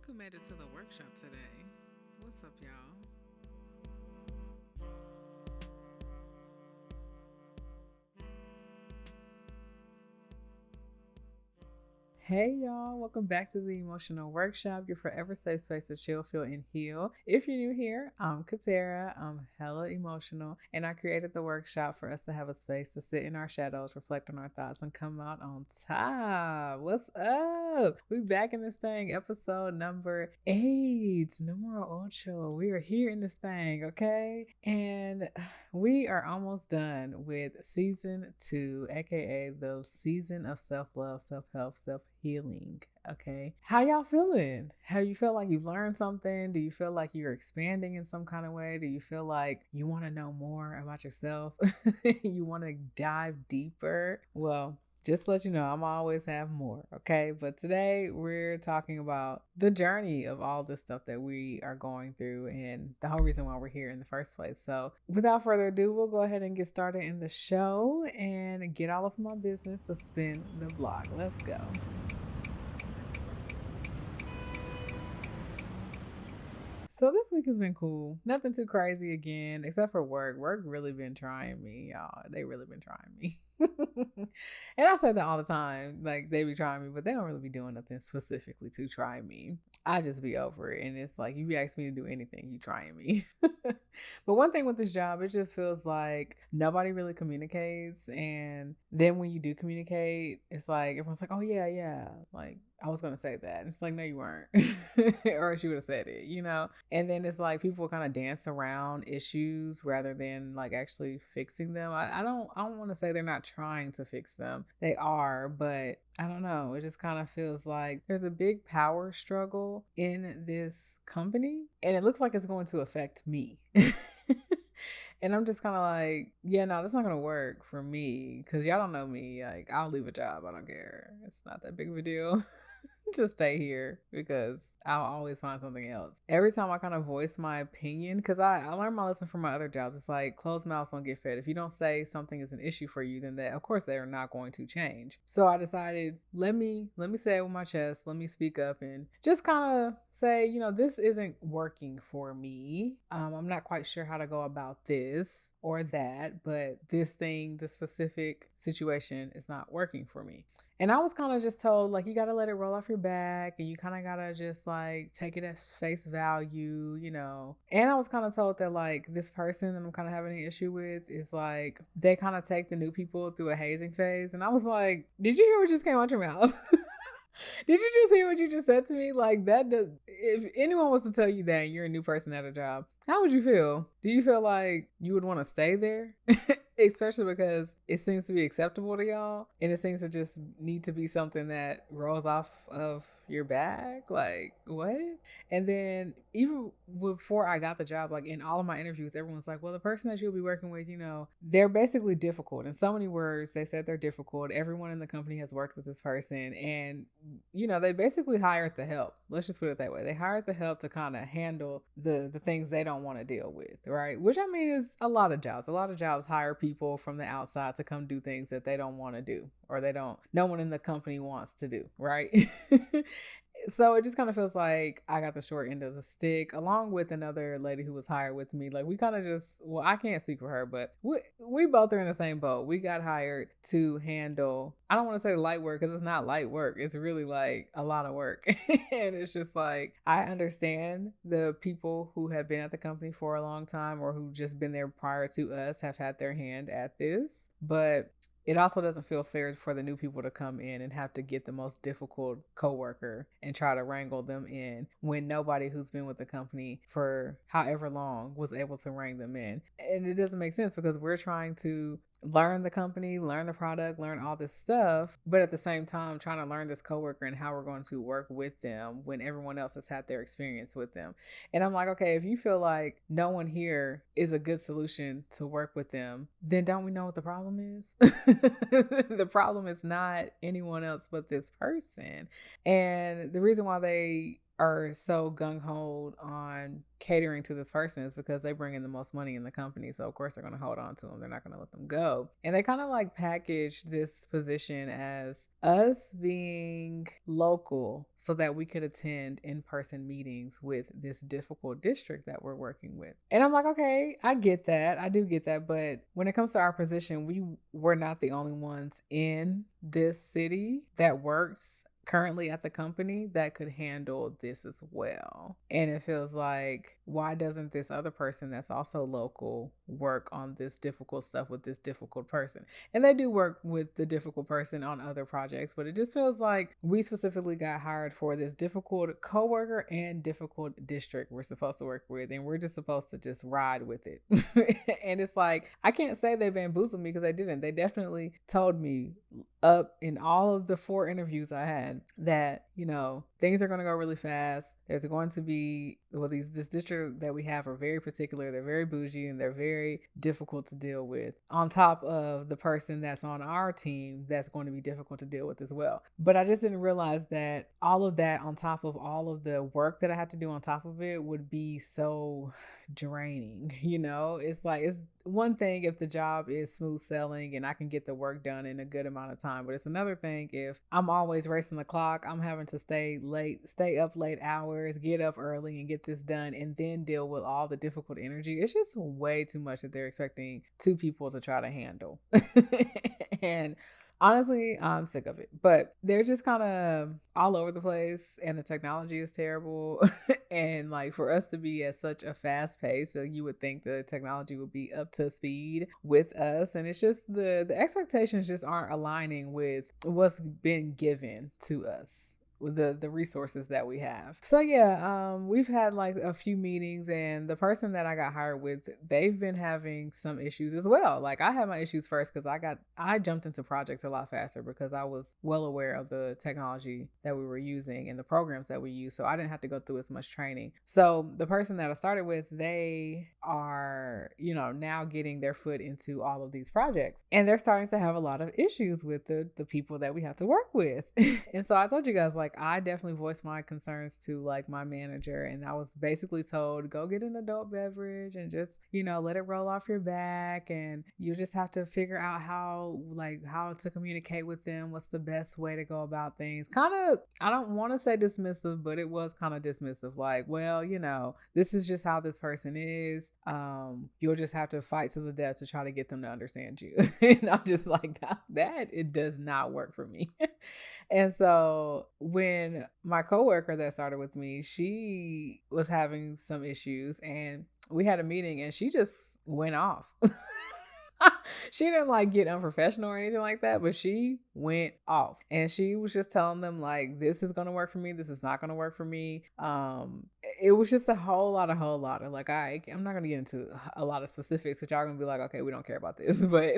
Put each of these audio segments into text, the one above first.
who made it to the workshop today. What's up, y'all? Hey y'all, welcome back to the Emotional Workshop, your forever safe space to chill, feel, and heal. If you're new here, I'm Katera. I'm hella emotional, and I created the workshop for us to have a space to sit in our shadows, reflect on our thoughts, and come out on top. What's up? We back in this thing, episode number 8, numero ocho. We are here in this thing, okay? And we are almost done with season 2, aka the season of self-love, self-help, self-healing. Okay, how y'all feeling? How you feel like you've learned something? Do you feel like you're expanding in some kind of way? Do you feel like you want to know more about yourself? You want to dive deeper? Well, just to let you know, I'm always have more, okay? But today we're talking about the journey of all this stuff that we are going through and the whole reason why we're here in the first place. So without further ado, we'll go ahead and get started in the show and get all of my business to spin the block. Let's go. So this week has been cool. Nothing too crazy again, except for work. Work really been trying me, y'all. They really been trying me. And I say that all the time. Like they be trying me, but they don't really be doing nothing specifically to try me. I just be over it. And it's like you be asking me to do anything, you trying me. But one thing with this job, it just feels like nobody really communicates. And then when you do communicate, it's like everyone's like, oh yeah, yeah. Like I was gonna say that. And it's like, no, you weren't. Or she would have said it, you know? And then it's like people kind of dance around issues rather than like actually fixing them. I don't want to say they're not trying to fix them. They are, but I don't know. It just kind of feels like there's a big power struggle in this company, and it looks like it's going to affect me. And I'm just kind of like, yeah, no, that's not going to work for me because y'all don't know me. Like, I'll leave a job. I don't care. It's not that big of a deal to stay here because I'll always find something else. Every time I kind of voice my opinion, because I learned my lesson from my other jobs. It's like closed mouths don't get fed. If you don't say something is an issue for you, then that of course they are not going to change. So I decided let me say it with my chest. Let me speak up and just kind of say, you know, this isn't working for me. I'm not quite sure how to go about this or that, but this thing, the specific situation is not working for me. And I was kind of just told, like, you got to let it roll off your back and you kind of got to just like take it at face value, you know. And I was kind of told that like this person that I'm kind of having an issue with is like, they kind of take the new people through a hazing phase. And I was like, did you hear what just came out your mouth? Did you just hear what you just said to me? Like that does, if anyone was to tell you that you're a new person at a job, how would you feel? Do you feel like you would want to stay there? Especially because it seems to be acceptable to y'all and it seems to just need to be something that rolls off of your back. Like, what? And then even before I got the job, like in all of my interviews, everyone's like, well, the person that you'll be working with, you know, they're basically difficult. In so many words, they said they're difficult. Everyone in the company has worked with this person and, you know, they basically hired the help. Let's just put it that way. They hired the help to kind of handle the things they don't want to deal with, right? Which I mean is a lot of jobs. A lot of jobs hire people from the outside to come do things that they don't want to do or no one in the company wants to do, right? So it just kind of feels like I got the short end of the stick along with another lady who was hired with me. Like we kind of just, well, I can't speak for her, but we both are in the same boat. We got hired to handle, I don't want to say light work because it's not light work. It's really like a lot of work. And it's just like, I understand the people who have been at the company for a long time or who just been there prior to us have had their hand at this, but it also doesn't feel fair for the new people to come in and have to get the most difficult coworker and try to wrangle them in when nobody who's been with the company for however long was able to wrangle them in. And it doesn't make sense because we're trying to learn the company, learn the product, learn all this stuff, but at the same time trying to learn this coworker and how we're going to work with them when everyone else has had their experience with them. And I'm like, okay, if you feel like no one here is a good solution to work with them, then don't we know what the problem is? The problem is not anyone else but this person. And the reason why they are so gung-ho on catering to this person is because they bring in the most money in the company. So of course they're going to hold on to them. They're not going to let them go. And they kind of like package this position as us being local so that we could attend in-person meetings with this difficult district that we're working with. And I'm like, okay, I get that. I do get that. But when it comes to our position, we were not the only ones in this city that works currently at the company that could handle this as well. And it feels like, why doesn't this other person that's also local work on this difficult stuff with this difficult person? And they do work with the difficult person on other projects, but it just feels like we specifically got hired for this difficult coworker and difficult district we're supposed to work with, and we're just supposed to just ride with it. And it's like, I can't say they bamboozled me because they didn't. They definitely told me up in all of the 4 interviews I had that, you know, things are going to go really fast. There's going to be, well, this district that we have are very particular. They're very bougie and they're very difficult to deal with, on top of the person that's on our team that's going to be difficult to deal with as well. But I just didn't realize that all of that on top of all of the work that I have to do on top of it would be so draining. You know, it's like, it's one thing if the job is smooth sailing and I can get the work done in a good amount of time, but it's another thing if I'm always racing the clock, I'm having to stay up late hours, get up early and get this done, and then deal with all the difficult energy. It's just way too much that they're expecting 2 people to try to handle. And honestly, I'm sick of it, but they're just kind of all over the place and the technology is terrible. And like, for us to be at such a fast pace, so you would think the technology would be up to speed with us. And it's just the expectations just aren't aligning with what's been given to us, the resources that we have. So yeah, we've had like a few meetings, and the person that I got hired with, they've been having some issues as well. Like, I had my issues first because I jumped into projects a lot faster because I was well aware of the technology that we were using and the programs that we use, so I didn't have to go through as much training. So the person that I started with, they are, you know, now getting their foot into all of these projects, and they're starting to have a lot of issues with the people that we have to work with. And so I told you guys, like, I definitely voiced my concerns to like my manager, and I was basically told, go get an adult beverage and just, you know, let it roll off your back, and you just have to figure out how to communicate with them, what's the best way to go about things. Kind of, I don't want to say dismissive, but it was kind of dismissive, like, well, you know, this is just how this person is. You'll just have to fight to the death to try to get them to understand you. And I'm just like, that it does not work for me. And so when my coworker that started with me, she was having some issues, and we had a meeting, and she just went off. She didn't like get unprofessional or anything like that, but she went off, and she was just telling them like, this is going to work for me, this is not going to work for me. It was just a whole lot of like, I'm not going to get into a lot of specifics that y'all going to be like, okay, we don't care about this, but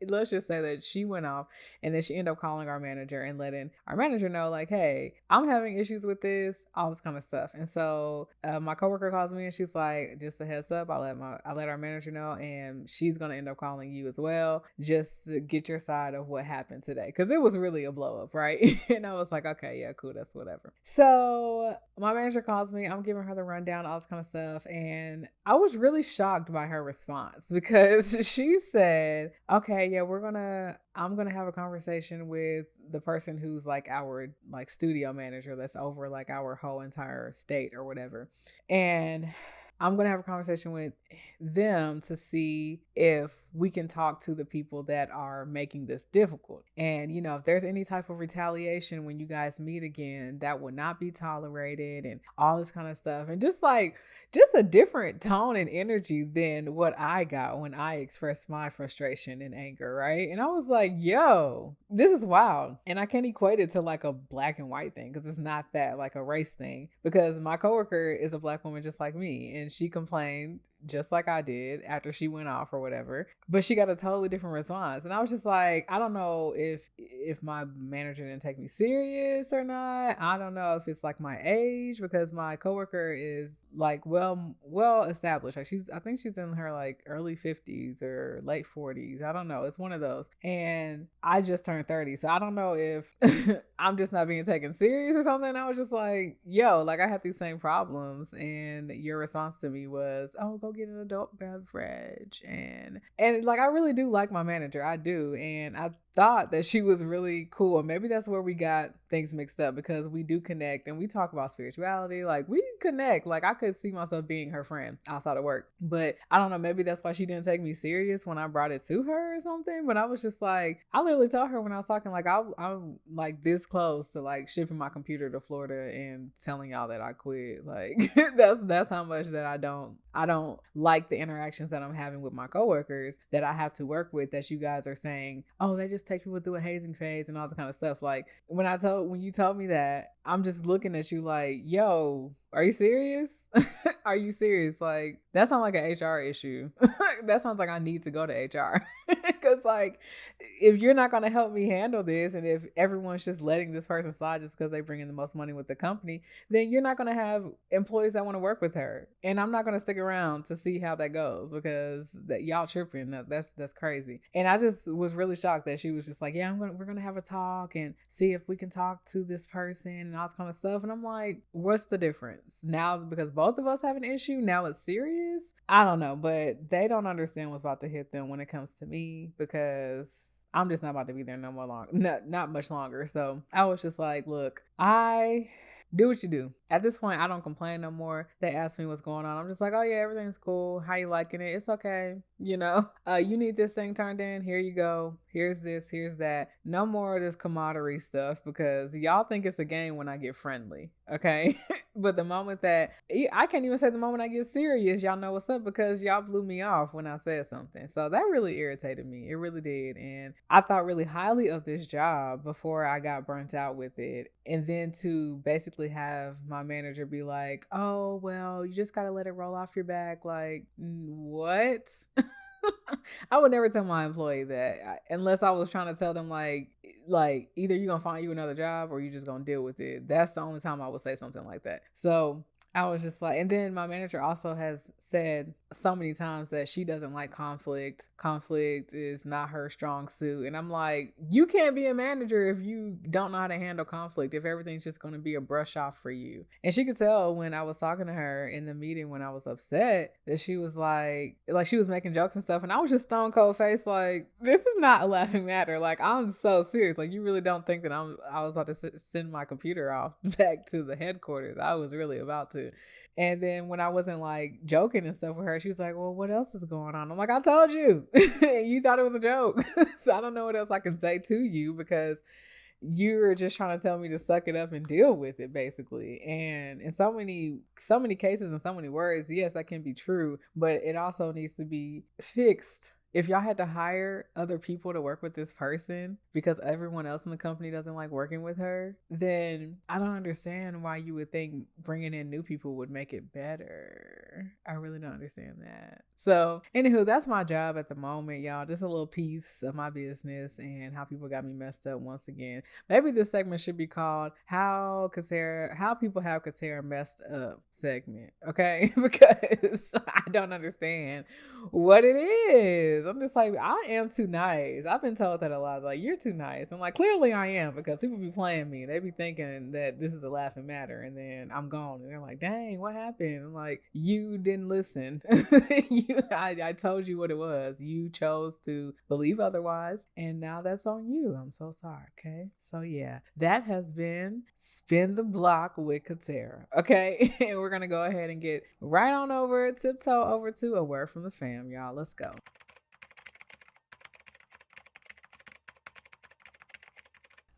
let's just say that she went off, and then she ended up calling our manager and letting our manager know like, hey, I'm having issues with this, all this kind of stuff. And so my coworker calls me, and she's like, just a heads up, I let our manager know, and she's going to end up calling you as well, just to get your side of what happened today, because it was really a blow up, right? And I was like, okay, yeah, cool, that's whatever. So my manager calls me, I'm giving her the rundown, all this kind of stuff, and I was really shocked by her response, because she said, okay, yeah, I'm gonna have a conversation with the person who's like our like studio manager that's over like our whole entire state or whatever, and I'm going to have a conversation with them to see if we can talk to the people that are making this difficult. And, you know, if there's any type of retaliation when you guys meet again, that will not be tolerated, and all this kind of stuff. And just a different tone and energy than what I got when I expressed my frustration and anger, right? And I was like, yo, this is wild. And I can't equate it to like a black and white thing, because it's not that, like a race thing, because my coworker is a black woman just like me, and she complained just like I did after she went off or whatever, but she got a totally different response. And I was just like, I don't know if my manager didn't take me serious or not. I don't know if it's like my age, because my coworker is like well established. Like I think she's in her like early 50s or late 40s. I don't know. It's one of those. And I just turned 30. So I don't know if I'm just not being taken serious or something. I was just like, yo, like I had these same problems, and your response to me was, oh, go get an adult beverage. And like I really do like my manager. I do. And I thought that she was really cool. Maybe that's where we got things mixed up, because we do connect and we talk about spirituality. Like we connect. Like I could see myself being her friend outside of work. But I don't know, maybe that's why she didn't take me serious when I brought it to her or something. But I was just like, I literally told her when I was talking, like I'm like this close to like shipping my computer to Florida and telling y'all that I quit. Like that's how much that I don't like the interactions that I'm having with my coworkers that I have to work with, that you guys are saying, oh, they just take people through a hazing phase and all that kind of stuff. Like when you told me that, I'm just looking at you like, yo, are you serious? Are you serious? Like that sounds like an HR issue. That sounds like I need to go to HR. Because like, if you're not going to help me handle this, and if everyone's just letting this person slide just because they bring in the most money with the company, then you're not going to have employees that want to work with her. And I'm not going to stick around to see how that goes, because that y'all tripping. That's crazy. And I just was really shocked that she was just like, yeah, we're going to have a talk and see if we can talk to this person and all this kind of stuff. And I'm like, what's the difference now? Because both of us have an issue. Now it's serious. I don't know, but they don't understand what's about to hit them when it comes to me, because I'm just not about to be there no more long, not much longer. So I was just like, look, I do what you do. At this point, I don't complain no more. They ask me what's going on. I'm just like, oh yeah, everything's cool. How you liking it? It's okay. You need this thing turned in. Here you go. Here's this, here's that. No more of this camaraderie stuff, because y'all think it's a game when I get friendly. Okay. But the moment that I can't even say the moment I get serious, y'all know what's up, because y'all blew me off when I said something. So that really irritated me. It really did. And I thought really highly of this job before I got burnt out with it. And then to basically have my manager be like, oh, well, you just got to let it roll off your back. Like, what? I would never tell my employee that, unless I was trying to tell them like either you're going to find you another job or you're just going to deal with it. That's the only time I would say something like that. So I was just like, and then my manager also has said so many times that she doesn't like conflict. Conflict is not her strong suit. And I'm like, you can't be a manager if you don't know how to handle conflict, if everything's just going to be a brush off for you. And she could tell when I was talking to her in the meeting when I was upset that she was like she was making jokes and stuff. And I was just stone cold face like, this is not a laughing matter. Like, I'm so serious. Like, you really don't think that I was about to send my computer off back to the headquarters. I was really about to. And then when I wasn't like joking and stuff with her, she was like, well, what else is going on? I'm like, I told you. You thought it was a joke. So I don't know what else I can say to you, because you were just trying to tell me to suck it up and deal with it, basically. And in so many cases and so many words, yes, that can be true, but it also needs to be fixed. If y'all had to hire other people to work with this person because everyone else in the company doesn't like working with her, then I don't understand why you would think bringing in new people would make it better. I really don't understand that. So anywho, that's my job at the moment, y'all. Just a little piece of my business and how people got me messed up once again. Maybe this segment should be called How People Have Katera Messed Up segment. Okay? Because I don't understand what it is. I'm just like, I am too nice. I've been told that a lot. Like, you're too nice. I'm like, clearly I am, because people be playing me. They be thinking that this is a laughing matter, and then I'm gone. And they're like, dang, what happened? I'm like, you didn't listen. I told you what it was. You chose to believe otherwise, and now that's on you. I'm so sorry. Okay. So yeah, that has been Spin the Block with Katera. Okay. And we're going to go ahead and get right on over, tiptoe over to a word from the fam, y'all. Let's go.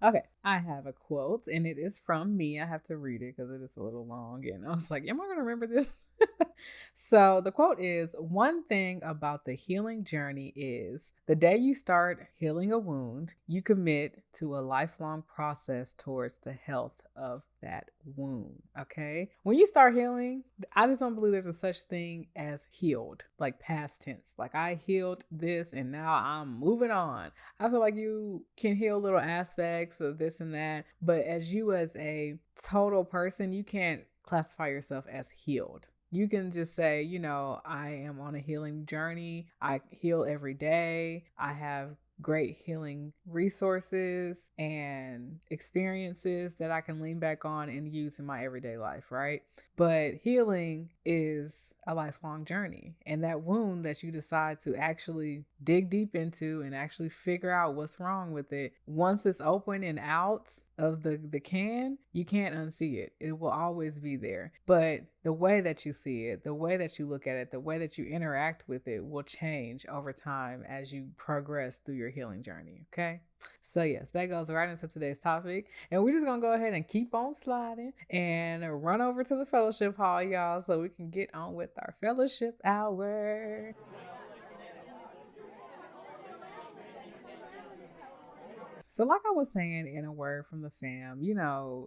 Okay, I have a quote, and it is from me. I have to read it because it is a little long, and I was like, am I going to remember this? So the quote is, one thing about the healing journey is the day you start healing a wound, you commit to a lifelong process towards the health of that wound. Okay. When you start healing, I just don't believe there's a such thing as healed, like past tense. Like I healed this and now I'm moving on. I feel like you can heal little aspects of this and that, but as you as a total person, you can't classify yourself as healed. You can just say, I am on a healing journey. I heal every day. I have great healing resources and experiences that I can lean back on and use in my everyday life, right? But healing is a lifelong journey. And that wound that you decide to actually dig deep into and actually figure out what's wrong with it, once it's open and out of the can, you can't unsee it. It will always be there. But the way that you see it, the way that you look at it, the way that you interact with it will change over time as you progress through your healing journey. Okay. So yes, that goes right into today's topic. And we're just going to go ahead and keep on sliding and run over to the fellowship hall, y'all, so we can get on with our fellowship hour. So like I was saying in a word from the fam,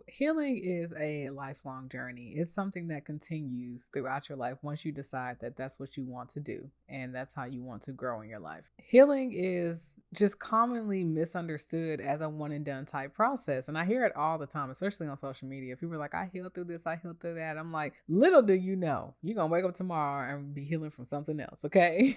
healing is a lifelong journey. It's something that continues throughout your life once you decide that that's what you want to do and that's how you want to grow in your life. Healing is just commonly misunderstood as a one and done type process. And I hear it all the time, especially on social media. People are like, I healed through this, I healed through that. I'm like, little do you know, you're going to wake up tomorrow and be healing from something else, okay?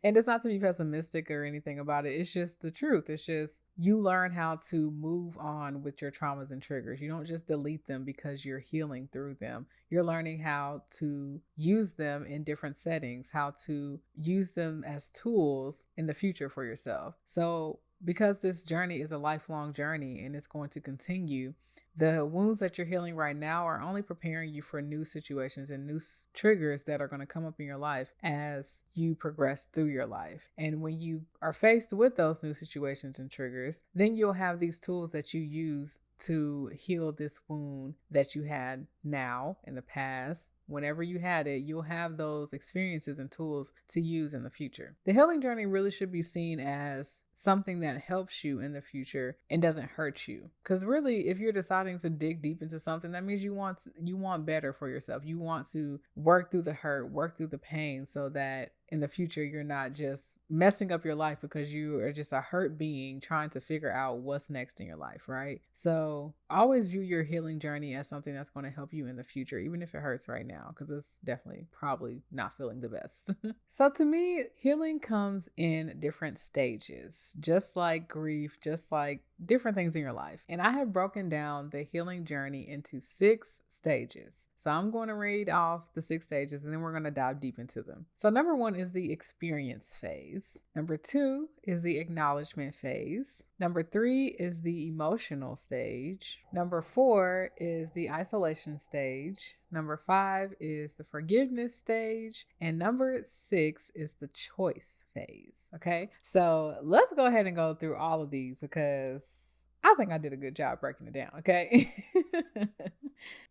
And it's not to be pessimistic or anything about it. It's just the truth. It's just you learn how to move on with your traumas and triggers. You don't just delete them because you're healing through them. You're learning how to use them in different settings, how to use them as tools in the future for yourself. So because this journey is a lifelong journey and it's going to continue, the wounds that you're healing right now are only preparing you for new situations and new triggers that are going to come up in your life as you progress through your life. And when you are faced with those new situations and triggers, then you'll have these tools that you use to heal this wound that you had now in the past. Whenever you had it, you'll have those experiences and tools to use in the future. The healing journey really should be seen as something that helps you in the future and doesn't hurt you. Because really, if you're deciding to dig deep into something, that means you want better for yourself. You want to work through the hurt, work through the pain, so that in the future, you're not just messing up your life because you are just a hurt being trying to figure out what's next in your life, right? So always view your healing journey as something that's going to help you in the future, even if it hurts right now, because it's definitely probably not feeling the best. So to me, healing comes in different stages, just like grief, just like different things in your life. And I have broken down the healing journey into 6 stages. So I'm going to read off the 6 stages and then we're going to dive deep into them. So number 1 is the experience phase. Number 2 is the acknowledgement phase. Number 3 is the emotional stage. Number 4 is the isolation stage. Number 5 is the forgiveness stage. And number 6 is the choice phase. Okay, so let's go ahead and go through all of these because I think I did a good job breaking it down. Okay.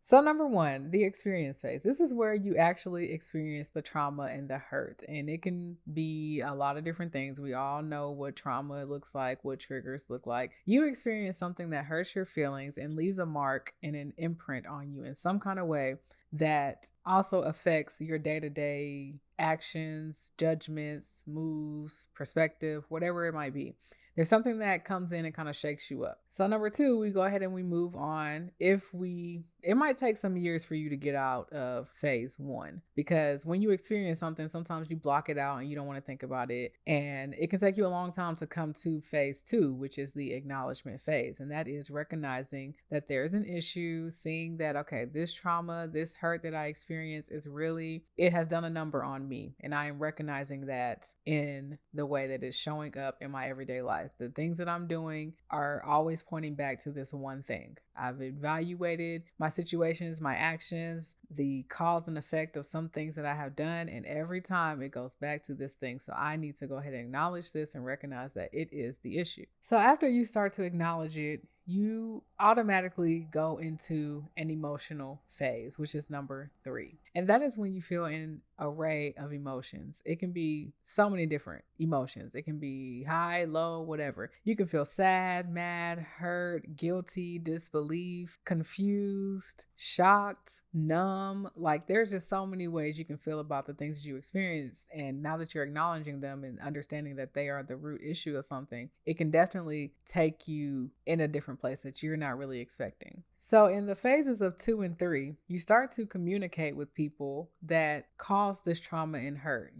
So number 1, the experience phase. This is where you actually experience the trauma and the hurt. And it can be a lot of different things. We all know what trauma looks like, what triggers look like. You experience something that hurts your feelings and leaves a mark and an imprint on you in some kind of way that also affects your day-to-day actions, judgments, moves, perspective, whatever it might be. There's something that comes in and kind of shakes you up. So number 2, we go ahead and we move on. It might take some years for you to get out of phase 1, because when you experience something, sometimes you block it out and you don't want to think about it. And it can take you a long time to come to phase 2, which is the acknowledgement phase. And that is recognizing that there's an issue, seeing that, okay, this trauma, this hurt that I experience it has done a number on me. And I am recognizing that in the way that it's showing up in my everyday life. The things that I'm doing are always pointing back to this one thing. I've evaluated my situations, my actions, the cause and effect of some things that I have done. And every time it goes back to this thing. So I need to go ahead and acknowledge this and recognize that it is the issue. So after you start to acknowledge it, you automatically go into an emotional phase, which is number 3. And that is when you feel an array of emotions. It can be so many different emotions. It can be high, low, whatever. You can feel sad, mad, hurt, guilty, disbelief, relief, confused, shocked, numb. Like there's just so many ways you can feel about the things that you experienced. And now that you're acknowledging them and understanding that they are the root issue of something, it can definitely take you in a different place that you're not really expecting. So in the phases of 2 and 3, you start to communicate with people that cause this trauma and hurt,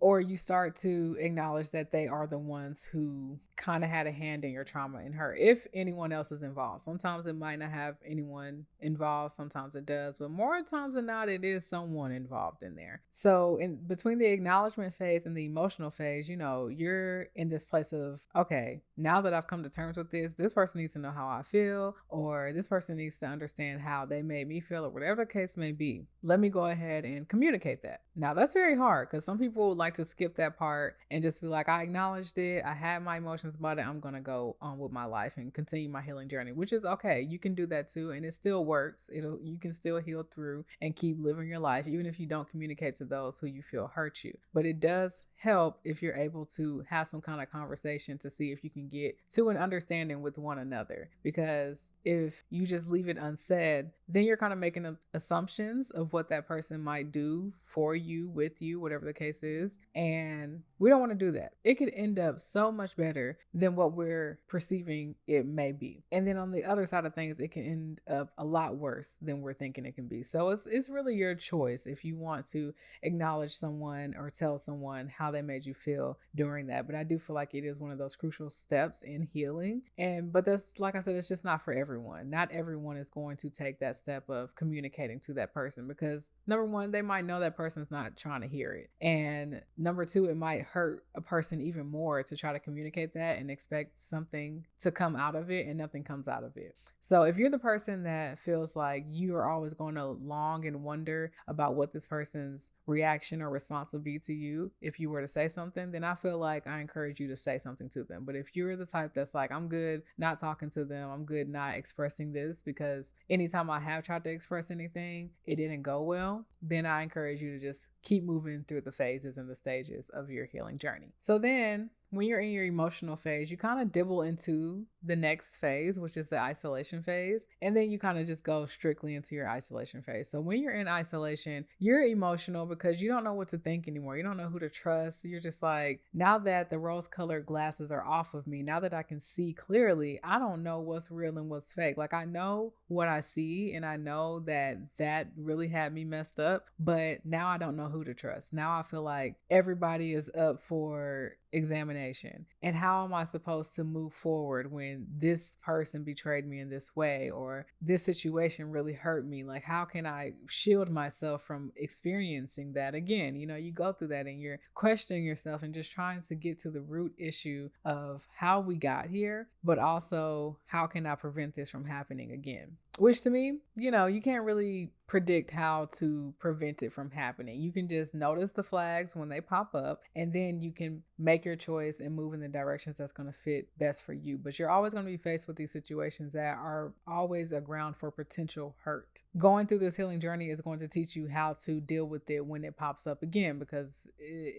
or you start to acknowledge that they are the ones who kind of had a hand in your trauma and hurt, if anyone else is involved. Sometimes it might not have anyone involved, sometimes it does, but more times than not, it is someone involved in there. So in between the acknowledgement phase and the emotional phase, you're in this place of, okay, now that I've come to terms with this person needs to know how I feel, or this person needs to understand how they made me feel, or whatever the case may be. Let me go ahead and communicate that. Now that's very hard because some people like to skip that part and just be like, I acknowledged it, I had my emotions about it, I'm gonna go on with my life and continue my healing journey, which is okay. You can do that too, and it still works. You can still heal through and keep living your life even if you don't communicate to those who you feel hurt you. But it does help if you're able to have some kind of conversation to see if you can get to an understanding with one another, because if you just leave it unsaid, then you're kind of making assumptions of what that person might do for you, with you, whatever the case is. And we don't want to do that. It could end up so much better than what we're perceiving it may be. And then on the other side of things, it can end up a lot worse than we're thinking it can be. So it's really your choice if you want to acknowledge someone or tell someone how they made you feel during that. But I do feel like it is one of those crucial steps in healing. But that's, like I said, it's just not for everyone. Not everyone is going to take that step of communicating to that person, because number one, they might know that person's not trying to hear it. And number two, it might hurt a person even more to try to communicate that and expect something to come out of it and nothing comes out of it. So if you're the person that feels like you are always going to long and wonder about what this person's reaction or response would be to you if you were to say something, then I feel like I encourage you to say something to them. But if you're the type that's like, I'm good not talking to them, I'm good not expressing this, because anytime I have tried to express anything, it didn't go well, then I encourage you to just keep moving through the phases and the stages of your healing journey. So then when you're in your emotional phase, you kind of dibble into the next phase, which is the isolation phase. And then you kind of just go strictly into your isolation phase. So when you're in isolation, you're emotional because you don't know what to think anymore. You don't know who to trust. You're just like, now that the rose-colored glasses are off of me, now that I can see clearly, I don't know what's real and what's fake. Like, I know what I see, and I know that really had me messed up, but now I don't know who to trust. Now I feel like everybody is up for examination. And how am I supposed to move forward when this person betrayed me in this way, or this situation really hurt me? Like, how can I shield myself from experiencing that again? You go through that and you're questioning yourself and just trying to get to the root issue of how we got here, but also how can I prevent this from happening again? Which to me, you can't really predict how to prevent it from happening. You can just notice the flags when they pop up, and then you can make your choice and move in the directions that's going to fit best for you. But you're always going to be faced with these situations that are always a ground for potential hurt. Going through this healing journey is going to teach you how to deal with it when it pops up again, because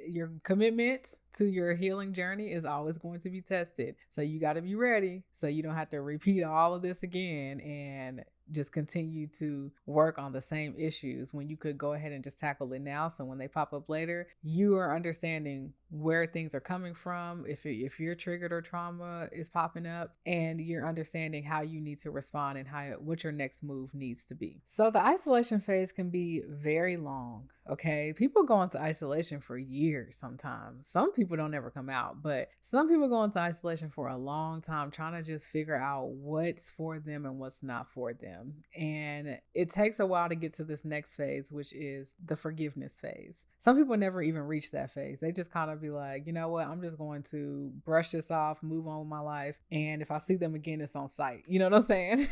your commitment to your healing journey is always going to be tested. So you got to be ready so you don't have to repeat all of this again and just continue to work on the same issues when you could go ahead and just tackle it now. So when they pop up later, you are understanding where things are coming from, if you're triggered or trauma is popping up, and you're understanding how you need to respond and what your next move needs to be. So the isolation phase can be very long. Okay, people go into isolation for years sometimes. Some people don't ever come out, but some people go into isolation for a long time trying to just figure out what's for them and what's not for them. And it takes a while to get to this next phase, which is the forgiveness phase. Some people never even reach that phase. They just kind of be like, you know what, I'm just going to brush this off, move on with my life. And if I see them again, it's on sight. You know what I'm saying?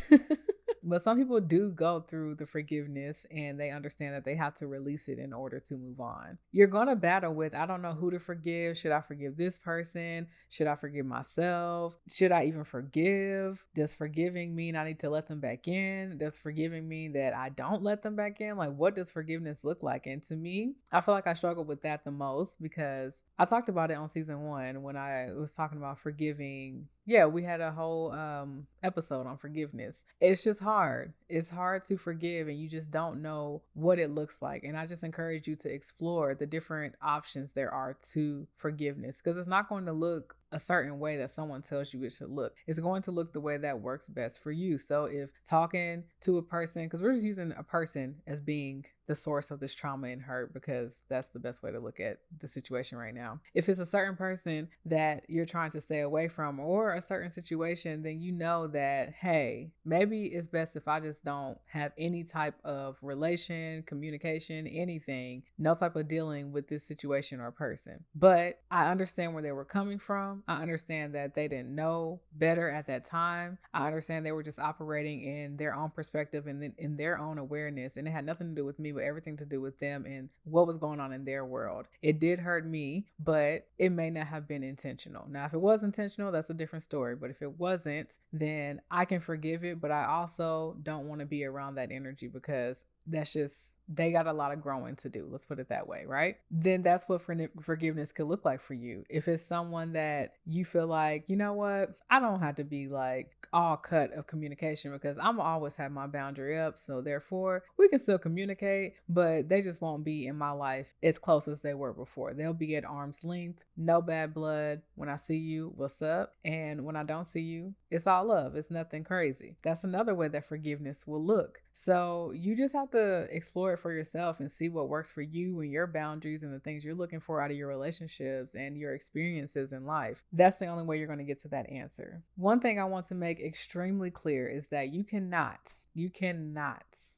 But some people do go through the forgiveness and they understand that they have to release it in order to move on. You're going to battle with, I don't know who to forgive. Should I forgive this person? Should I forgive myself? Should I even forgive? Does forgiving mean I need to let them back in? Does forgiving mean that I don't let them back in? Like, what does forgiveness look like? And to me, I feel like I struggle with that the most, because I talked about it on season 1 when I was talking about forgiving Yeah, we had a whole episode on forgiveness. It's just hard. It's hard to forgive, and you just don't know what it looks like. And I just encourage you to explore the different options there are to forgiveness, because it's not going to look a certain way that someone tells you it should look. It's going to look the way that works best for you. So if talking to a person, because we're just using a person as being the source of this trauma and hurt, because that's the best way to look at the situation right now. If it's a certain person that you're trying to stay away from, or a certain situation, then you know that, hey, maybe it's best if I just don't have any type of relation, communication, anything, no type of dealing with this situation or person. But I understand where they were coming from. I understand that they didn't know better at that time. I understand they were just operating in their own perspective and in their own awareness. And it had nothing to do with me, but everything to do with them and what was going on in their world. It did hurt me, but it may not have been intentional. Now, if it was intentional, that's a different story. But if it wasn't, then I can forgive it. But I also don't want to be around that energy, because that's just, they got a lot of growing to do. Let's put it that way, right? Then that's what forgiveness could look like for you. If it's someone that you feel like, you know what, I don't have to be like all cut of communication, because I'm always have my boundary up. So therefore we can still communicate, but they just won't be in my life as close as they were before. They'll be at arm's length, no bad blood. When I see you, what's up? And when I don't see you, it's all love. It's nothing crazy. That's another way that forgiveness will look. So you just have to explore it for yourself and see what works for you and your boundaries and the things you're looking for out of your relationships and your experiences in life. That's the only way you're going to get to that answer. One thing I want to make extremely clear is that you cannot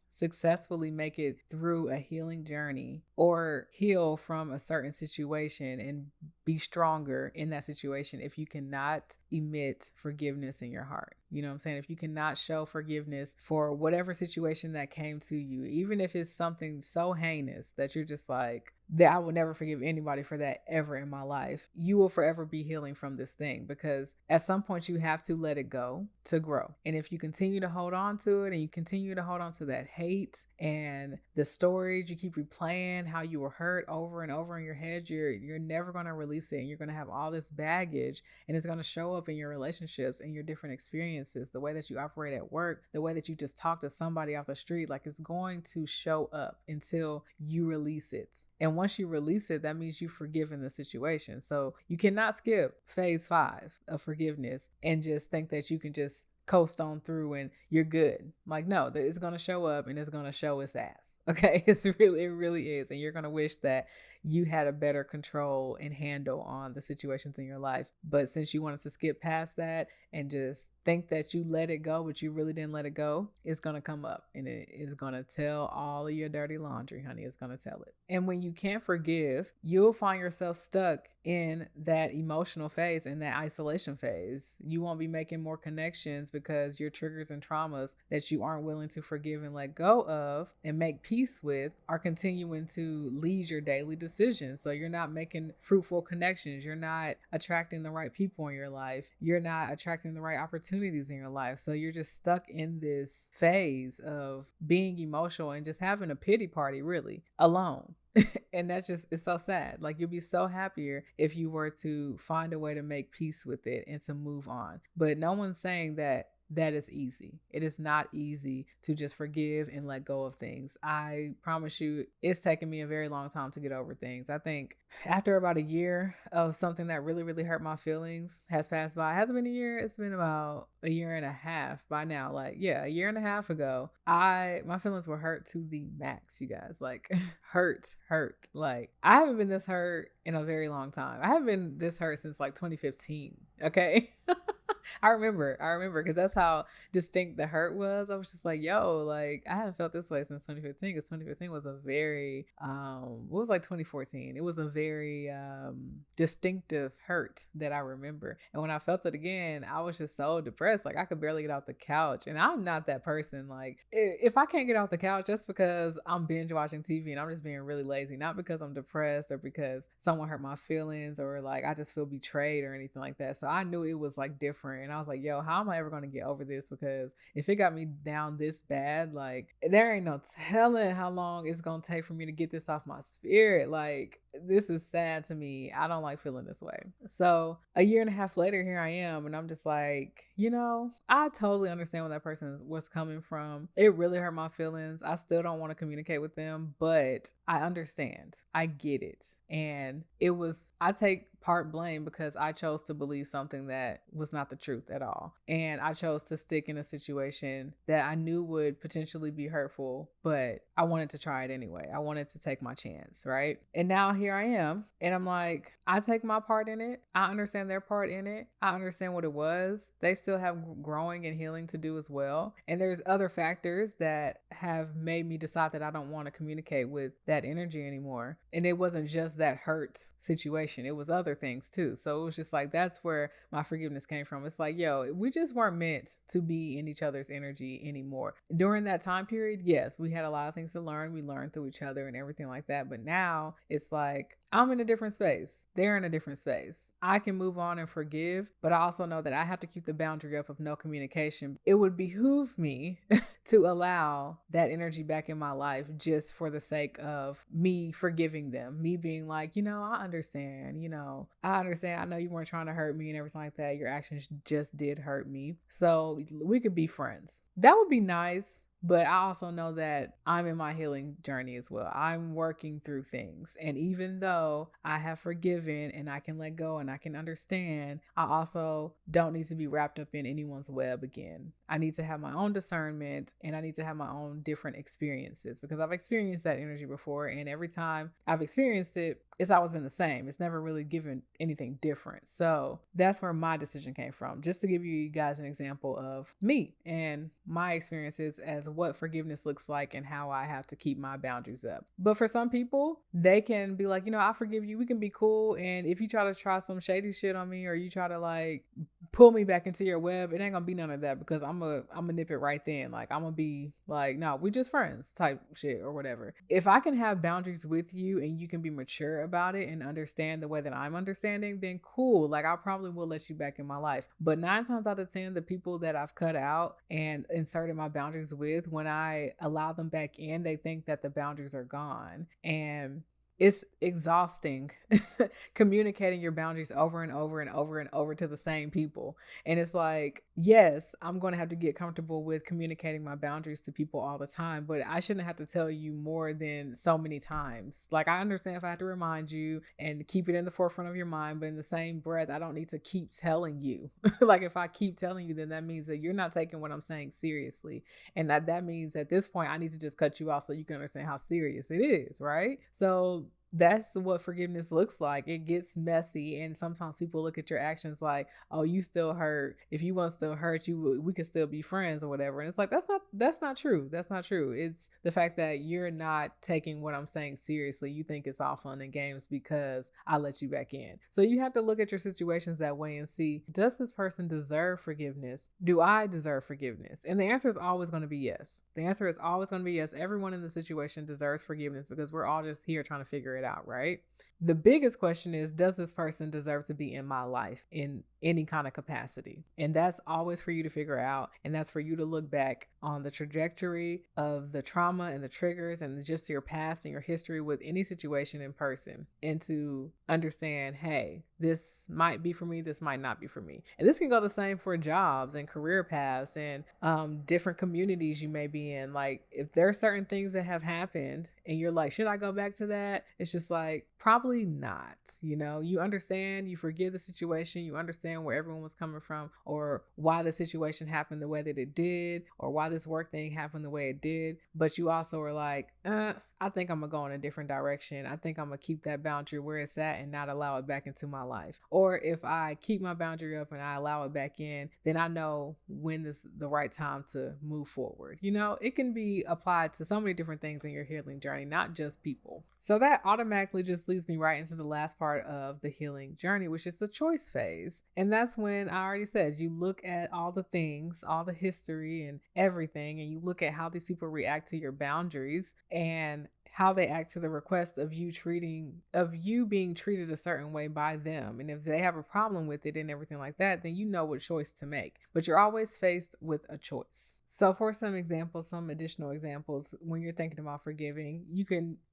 successfully make it through a healing journey or heal from a certain situation and be stronger in that situation if you cannot emit forgiveness in your heart. You know what I'm saying? If you cannot show forgiveness for whatever situation that came to you, even if it's something so heinous that you're just like, that I will never forgive anybody for that ever in my life, you will forever be healing from this thing, because at some point you have to let it go to grow. And if you continue to hold on to it and you continue to hold on to that hate and the stories you keep replaying, how you were hurt over and over in your head, you're never going to release it, and you're going to have all this baggage, and it's going to show up in your relationships and your different experiences, the way that you operate at work, the way that you just talk to somebody off the street. Like, it's going to show up until you release it. And once you release it, that means you've forgiven the situation. So you cannot skip phase 5 of forgiveness and just think that you can just coast on through and you're good. Like, no, it's going to show up and it's going to show its ass. Okay. It really is. And you're going to wish that you had a better control and handle on the situations in your life. But since you wanted to skip past that and just think that you let it go, but you really didn't let it go, it's going to come up and it is going to tell all of your dirty laundry, honey. It's going to tell it. And when you can't forgive, you'll find yourself stuck in that emotional phase, in that isolation phase. You won't be making more connections because your triggers and traumas that you aren't willing to forgive and let go of and make peace with are continuing to lead your daily decisions. So you're not making fruitful connections. You're not attracting the right people in your life. You're not attracting the right opportunities in your life. So you're just stuck in this phase of being emotional and just having a pity party, really, alone. And that's just, it's so sad. Like, you'll be so happier if you were to find a way to make peace with it and to move on. But no one's saying that is easy. It is not easy to just forgive and let go of things. I promise you, it's taken me a very long time to get over things. I think after about a year of something that really, really hurt my feelings has passed by. It hasn't been a year. It's been about a year and a half by now. Like, yeah, a year and a half ago, my feelings were hurt to the max, you guys. Like, hurt. Like, I haven't been this hurt in a very long time. I haven't been this hurt since like 2015. Okay. I remember because that's how distinct the hurt was. I was just like, yo, like, I haven't felt this way since 2015, because 2015 was a very, what was like 2014? It was a very distinctive hurt that I remember. And when I felt it again, I was just so depressed. Like, I could barely get off the couch. And I'm not that person. Like, if I can't get off the couch, just because I'm binge watching TV and I'm just being really lazy, not because I'm depressed or because someone hurt my feelings or like I just feel betrayed or anything like that. So I knew it was like different different. And I was like, yo, how am I ever going to get over this? Because if it got me down this bad, like there ain't no telling how long it's going to take for me to get this off my spirit. Like this is sad to me. I don't like feeling this way. So a year and a half later, here I am. And I'm just like, I totally understand where that person was coming from. It really hurt my feelings. I still don't want to communicate with them, but I understand. I get it. And I take part blame because I chose to believe something that was not the truth at all. And I chose to stick in a situation that I knew would potentially be hurtful, but I wanted to try it anyway. I wanted to take my chance, right? And now here I am. And I'm like, I take my part in it. I understand their part in it. I understand what it was. They still have growing and healing to do as well. And there's other factors that have made me decide that I don't want to communicate with that energy anymore. And it wasn't just that hurt situation. It was other things too. So it was just like, that's where my forgiveness came from. It's like, yo, we just weren't meant to be in each other's energy anymore. During that time period, yes, we had a lot of things to learn. We learned through each other and everything like that. But now it's like, I'm in a different space. They're in a different space. I can move on and forgive, but I also know that I have to keep the boundary up of no communication. It would behoove me to allow that energy back in my life just for the sake of me forgiving them, me being like, I understand, I know you weren't trying to hurt me and everything like that. Your actions just did hurt me. So we could be friends. That would be nice. But I also know that I'm in my healing journey as well. I'm working through things. And even though I have forgiven and I can let go and I can understand, I also don't need to be wrapped up in anyone's web again. I need to have my own discernment and I need to have my own different experiences because I've experienced that energy before. And every time I've experienced it, it's always been the same. It's never really given anything different. So that's where my decision came from. Just to give you guys an example of me and my experiences as what forgiveness looks like and how I have to keep my boundaries up. But for some people, they can be like, I forgive you. We can be cool. And if you try some shady shit on me or you try to like pull me back into your web, it ain't gonna be none of that because I'm gonna nip it right then. Like I'm gonna be like, no, we just friends type shit or whatever. If I can have boundaries with you and you can be mature about it and understand the way that I'm understanding, then cool. Like I probably will let you back in my life. But 9 times out of 10, the people that I've cut out and inserted my boundaries with, when I allow them back in, they think that the boundaries are gone. And it's exhausting communicating your boundaries over and over and over and over to the same people. And it's like, yes, I'm going to have to get comfortable with communicating my boundaries to people all the time, but I shouldn't have to tell you more than so many times. Like I understand if I have to remind you and keep it in the forefront of your mind, but in the same breath, I don't need to keep telling you. Like if I keep telling you, then that means that you're not taking what I'm saying seriously. And that means at this point, I need to just cut you off so you can understand how serious it is, right? So that's what forgiveness looks like. It gets messy, and sometimes people look at your actions like, oh, you still hurt. If you weren't still hurt, we could still be friends or whatever. And it's like, that's not true. That's not true. It's the fact that you're not taking what I'm saying seriously. You think it's all fun and games because I let you back in. So you have to look at your situations that way and see, does this person deserve forgiveness? Do I deserve forgiveness? And the answer is always going to be yes. The answer is always going to be yes. Everyone in the situation deserves forgiveness because we're all just here trying to figure it out, right? The biggest question is, does this person deserve to be in my life in any kind of capacity? And that's always for you to figure out. And that's for you to look back on the trajectory of the trauma and the triggers and just your past and your history with any situation in person, and to understand, hey, this might be for me, this might not be for me. And this can go the same for jobs and career paths and different communities you may be in. Like if there are certain things that have happened and you're like, should I go back to that? It's just like, probably not. You understand, you forgive the situation, you understand where everyone was coming from, or why the situation happened the way that it did, or why this work thing happened the way it did. But you also are like, I think I'm gonna go in a different direction. I think I'm gonna keep that boundary where it's at and not allow it back into my life. Or if I keep my boundary up and I allow it back in, then I know when is the right time to move forward. It can be applied to so many different things in your healing journey, not just people. So that automatically just leads me right into the last part of the healing journey, which is the choice phase. And that's when I already said, you look at all the things, all the history and everything, and you look at how these people react to your boundaries and how they act to the request of you being treated a certain way by them. And if they have a problem with it and everything like that, then you know what choice to make. But you're always faced with a choice. So for some examples, some additional examples, when you're thinking about forgiving,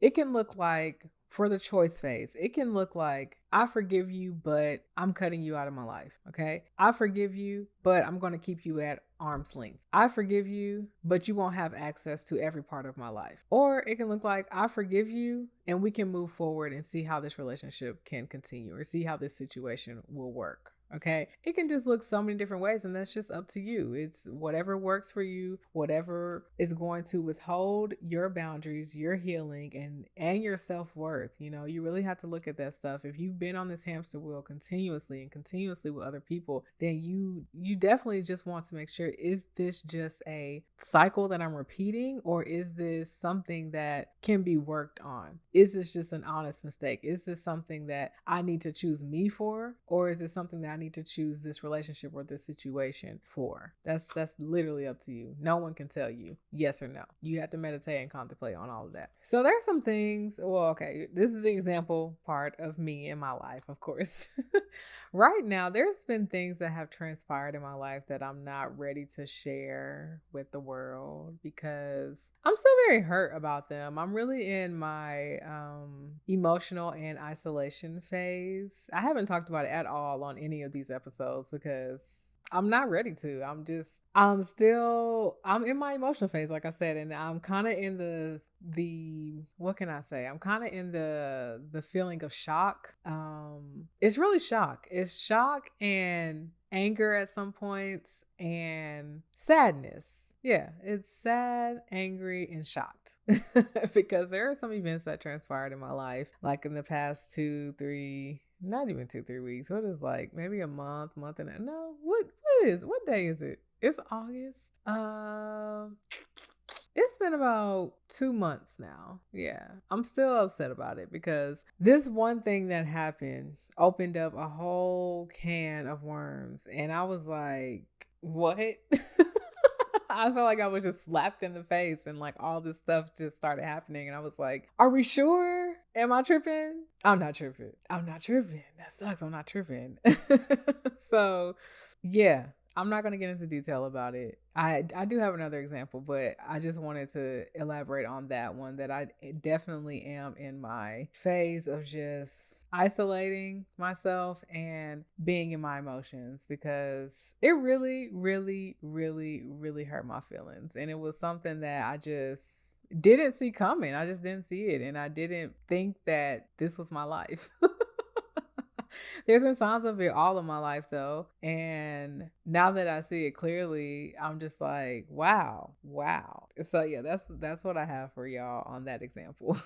it can look like, for the choice phase, it can look like, I forgive you, but I'm cutting you out of my life. Okay. I forgive you, but I'm going to keep you at arm's length. I forgive you, but you won't have access to every part of my life. Or it can look like, I forgive you and we can move forward and see how this relationship can continue, or see how this situation will work. Okay. It can just look so many different ways, and that's just up to you. It's whatever works for you, whatever is going to withhold your boundaries, your healing, and your self-worth. You know, you really have to look at that stuff. If you've been on this hamster wheel continuously with other people, then you definitely just want to make sure, is this just a cycle that I'm repeating, or is this something that can be worked on? Is this just an honest mistake? Is this something that I need to choose me for, or is this something that I need to choose this relationship or this situation for? That's literally up to you. No one can tell you yes or no. You have to meditate and contemplate on all of that. So there's some things, well, okay, this is the example part of me in my life, of course. Right now, there's been things that have transpired in my life that I'm not ready to share with the world because I'm still very hurt about them. I'm really in my emotional and isolation phase. I haven't talked about it at all on any of these episodes because I'm not ready to. I'm in my emotional phase, like I said, and I'm kind of in what can I say? I'm kind of in the feeling of shock. It's really shock. It's shock and anger at some points, and sadness. Yeah, it's sad, angry, and shocked because there are some events that transpired in my life, like in the past 2-3, not even 2-3 weeks. What is, like, maybe a month and a, no, what day is it? It's August. It's been about 2 months now. Yeah, I'm still upset about it because this one thing that happened opened up a whole can of worms, and I was like, what? I felt like I was just slapped in the face, and like all this stuff just started happening, and I was like, are we sure? Am I tripping? I'm not tripping. That sucks. I'm not tripping. So yeah, I'm not going to get into detail about it. I do have another example, but I just wanted to elaborate on that one, that I definitely am in my phase of just isolating myself and being in my emotions, because it really, really, really, really hurt my feelings. And it was something that I just didn't see coming. I just didn't see it. And I didn't think that this was my life. There's been signs of it all of my life though. And now that I see it clearly, I'm just like, wow. So yeah, that's what I have for y'all on that example.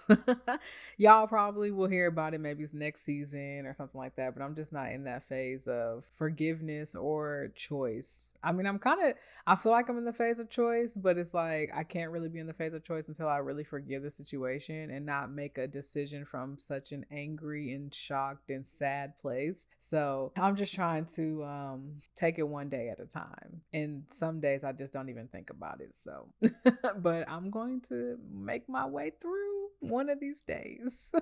Y'all probably will hear about it maybe next season or something like that, but I'm just not in that phase of forgiveness or choice. I mean, I feel like I'm in the phase of choice, but it's like I can't really be in the phase of choice until I really forgive the situation and not make a decision from such an angry and shocked and sad place. So I'm just trying to take it one day at a time. And some days I just don't even think about it. So, but I'm going to make my way through one of these days.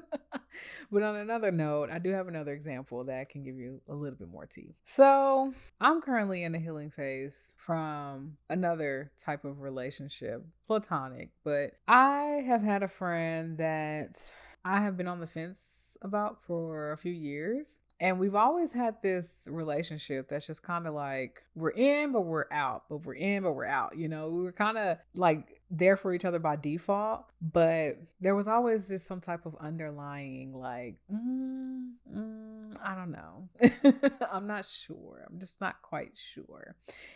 But on another note, I do have another example that can give you a little bit more tea. So I'm currently in a healing phase from another type of relationship, platonic, but I have had a friend that I have been on the fence about for a few years. And we've always had this relationship that's just kind of like, we're in, but we're out, but we're in, but we're out. You know, we were kind of like there for each other by default, but there was always just some type of underlying like, I don't know. I'm not sure. I'm just not quite sure.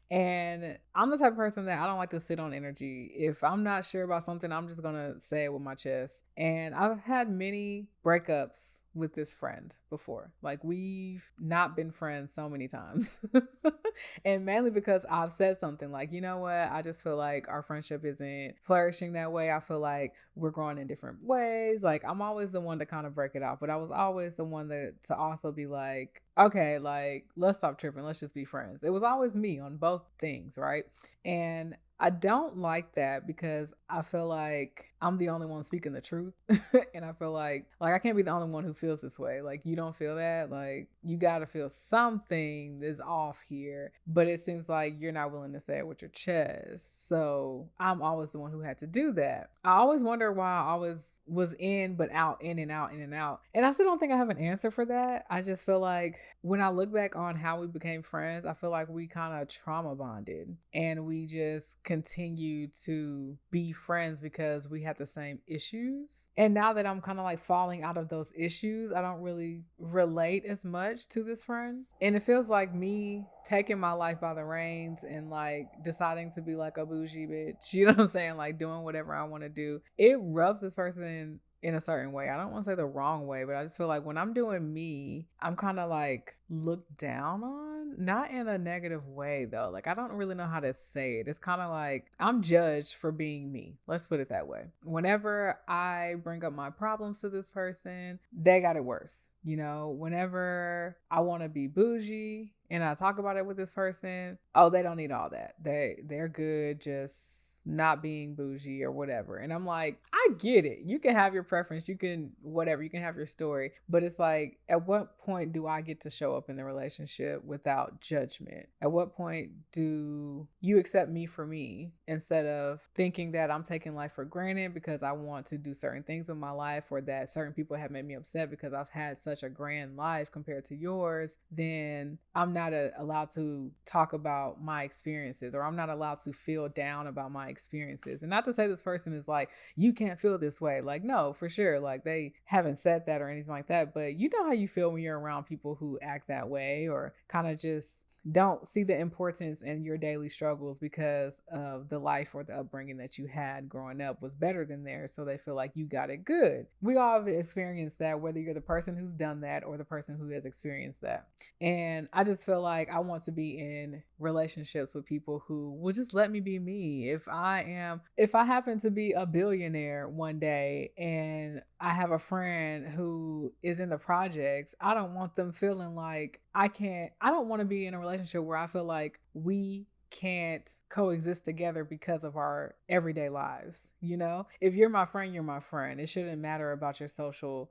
And I'm the type of person that I don't like to sit on energy. If I'm not sure about something, I'm just going to say it with my chest. And I've had many breakups with this friend before. Like, we've not been friends so many times. And mainly because I've said something like, you know what, I just feel like our friendship isn't flourishing that way. I feel like we're growing in different ways. Like, I'm always the one to kind of break it off, but I was always the one to also be like, okay, like, let's stop tripping. Let's just be friends. It was always me on both things, right? And I don't like that because I feel like I'm the only one speaking the truth. And I feel like I can't be the only one who feels this way. Like, you don't feel that. Like, you got to feel something is off here. But it seems like you're not willing to say it with your chest. So I'm always the one who had to do that. I always wonder why I always was in, but out, in and out, in and out. And I still don't think I have an answer for that. I just feel like when I look back on how we became friends, I feel like we kind of trauma bonded and we just continue to be friends because we had the same issues. And now that I'm kind of like falling out of those issues, I don't really relate as much to this friend. And it feels like me taking my life by the reins and like deciding to be like a bougie bitch. You know what I'm saying? Like doing whatever I want to do. It rubs this person in a certain way. I don't want to say the wrong way, but I just feel like when I'm doing me, I'm kind of like looked down on, not in a negative way though. Like, I don't really know how to say it. It's kind of like I'm judged for being me. Let's put it that way. Whenever I bring up my problems to this person, they got it worse. You know, whenever I want to be bougie and I talk about it with this person, oh, they don't need all that. They're good just not being bougie or whatever. And I'm like, I get it. You can have your preference. You can whatever. You can have your story. But it's like, at what point do I get to show up in the relationship without judgment? At what point do you accept me for me instead of thinking that I'm taking life for granted because I want to do certain things in my life, or that certain people have made me upset because I've had such a grand life compared to yours? Then I'm not allowed to talk about my experiences, or I'm not allowed to feel down about my experiences. And not to say this person is like, you can't feel this way. Like, no, for sure. Like, they haven't said that or anything like that. But you know how you feel when you're around people who act that way, or kind of just don't see the importance in your daily struggles because of the life or the upbringing that you had growing up was better than theirs. So they feel like you got it good. We all have experienced that, whether you're the person who's done that or the person who has experienced that. And I just feel like I want to be in relationships with people who will just let me be me. If I happen to be a billionaire one day and I have a friend who is in the projects, I don't want them feeling like I don't want to be in a relationship where I feel like we can't coexist together because of our everyday lives. You know, if you're my friend, you're my friend. It shouldn't matter about your social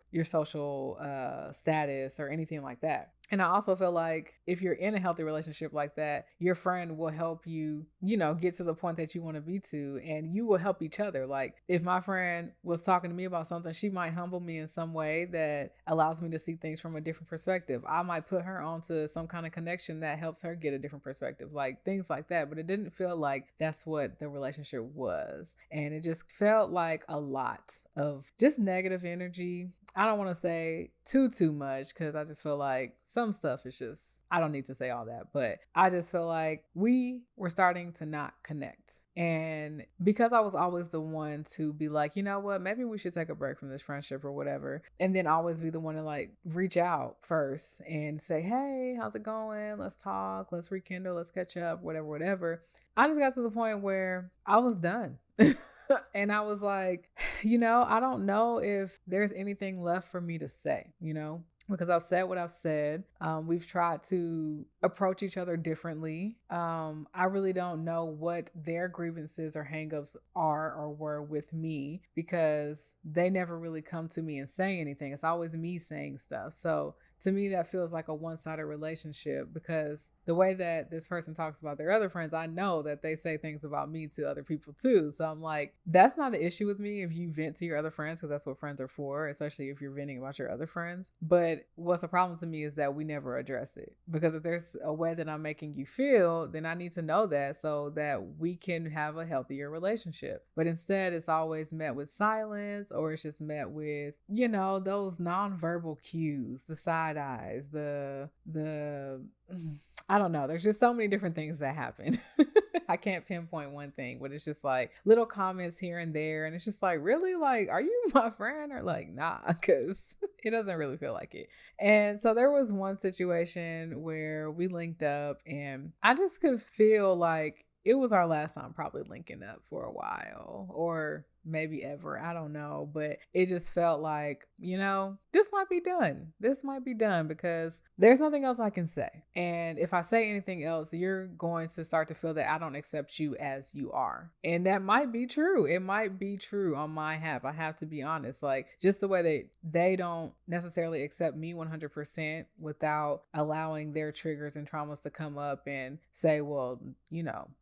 status or anything like that. And I also feel like if you're in a healthy relationship like that, your friend will help you, get to the point that you want to be to, and you will help each other. Like, if my friend was talking to me about something, she might humble me in some way that allows me to see things from a different perspective. I might put her onto some kind of connection that helps her get a different perspective, like things like that. But it didn't feel like that's what the relationship was. And it just felt like a lot of just negative energy. I don't want to say too much because I just feel like some stuff is just, I don't need to say all that, but I just feel like we were starting to not connect. And because I was always the one to be like, you know what, maybe we should take a break from this friendship or whatever. And then always be the one to like reach out first and say, hey, how's it going? Let's talk, let's rekindle, let's catch up, whatever. I just got to the point where I was done. And I was like, I don't know if there's anything left for me to say, because I've said what I've said. We've tried to approach each other differently. I really don't know what their grievances or hangups are or were with me, because they never really come to me and say anything. It's always me saying stuff. So to me, that feels like a one-sided relationship, because the way that this person talks about their other friends, I know that they say things about me to other people too. So I'm like, that's not an issue with me if you vent to your other friends, because that's what friends are for, especially if you're venting about your other friends. But what's the problem to me is that we never address it, because if there's a way that I'm making you feel, then I need to know that so that we can have a healthier relationship. But instead, it's always met with silence, or it's just met with, those nonverbal cues, the side eyes, the I don't know. There's just so many different things that happen. I can't pinpoint one thing, but it's just like little comments here and there. And it's just like, really? Like, are you my friend? Or like, nah, because it doesn't really feel like it. And so there was one situation where we linked up, and I just could feel like it was our last time probably linking up for a while, or maybe ever. I don't know. But it just felt like, this might be done. This might be done because there's nothing else I can say. And if I say anything else, you're going to start to feel that I don't accept you as you are. And that might be true. It might be true on my half. I have to be honest. Like, just the way that they don't necessarily accept me 100% without allowing their triggers and traumas to come up and say, well,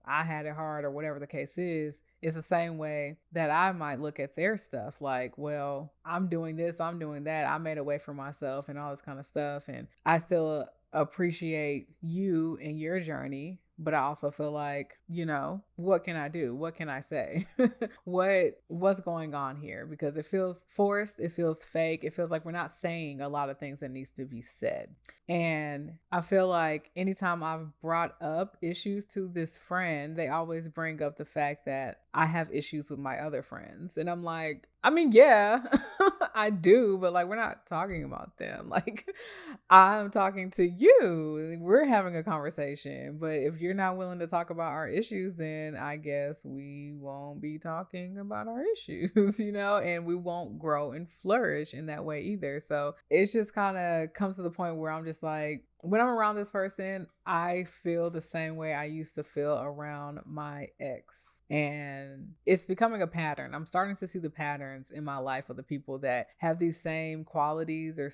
I had it hard or whatever the case is. It's the same way that I might look at their stuff like, well, I'm doing this, I'm doing that. I made a way for myself and all this kind of stuff. And I still appreciate you and your journey. But I also feel like, what can I do? What can I say? What's going on here? Because it feels forced. It feels fake. It feels like we're not saying a lot of things that needs to be said. And I feel like anytime I've brought up issues to this friend, they always bring up the fact that I have issues with my other friends. And I'm like, I mean, yeah, I do, but like, we're not talking about them. Like, I'm talking to you. We're having a conversation. But if you're not willing to talk about our issues, then I guess we won't be talking about our issues, and we won't grow and flourish in that way either. So it's just kind of comes to the point where I'm just like, when I'm around this person, I feel the same way I used to feel around my ex. And it's becoming a pattern. I'm starting to see the patterns in my life of the people that have these same qualities or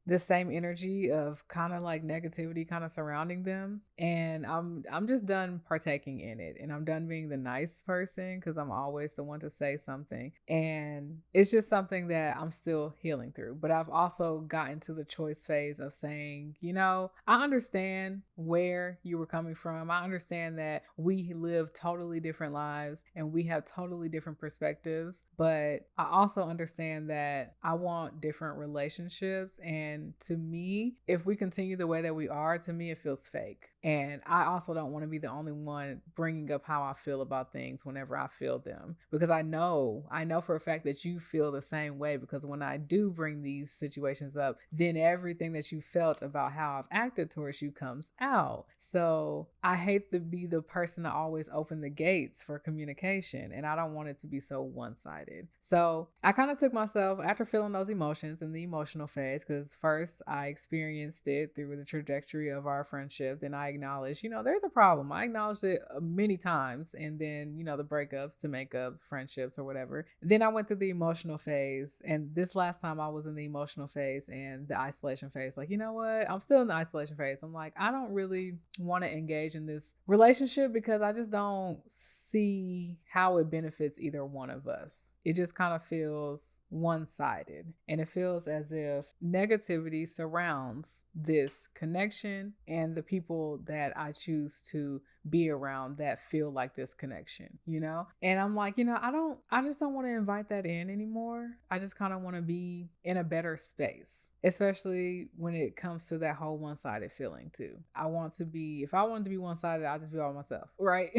the same energy of kind of like negativity kind of surrounding them. And I'm just done partaking in it. And I'm done being the nice person because I'm always the one to say something. And it's just something that I'm still healing through. But I've also gotten to the choice phase of saying, I understand where you were coming from. I understand that we live totally different lives and we have totally different perspectives, but I also understand that I want different relationships. And to me, if we continue the way that we are, to me, it feels fake. And I also don't want to be the only one bringing up how I feel about things whenever I feel them, because I know for a fact that you feel the same way, because when I do bring these situations up, then everything that you felt about how I've acted towards you comes out. So I hate to be the person to always open the gates for communication, and I don't want it to be so one-sided. So I kind of took myself after feeling those emotions in the emotional phase, because first I experienced it through the trajectory of our friendship. Then I acknowledged, there's a problem. I acknowledged it many times, and then, the breakups to make up friendships or whatever. Then I went through the emotional phase, and this last time I was in the emotional phase and the isolation phase. Like, I'm still in the isolation phase. I'm like, I don't really want to engage in this relationship because I just don't see how it benefits either one of us. It just kind of feels one-sided, and it feels as if negativity surrounds this connection and the people that I choose to be around that feel like this connection, And I'm like, I just don't want to invite that in anymore. I just kind of want to be in a better space, especially when it comes to that whole one-sided feeling too. If I wanted to be one-sided, I'll just be all myself, right?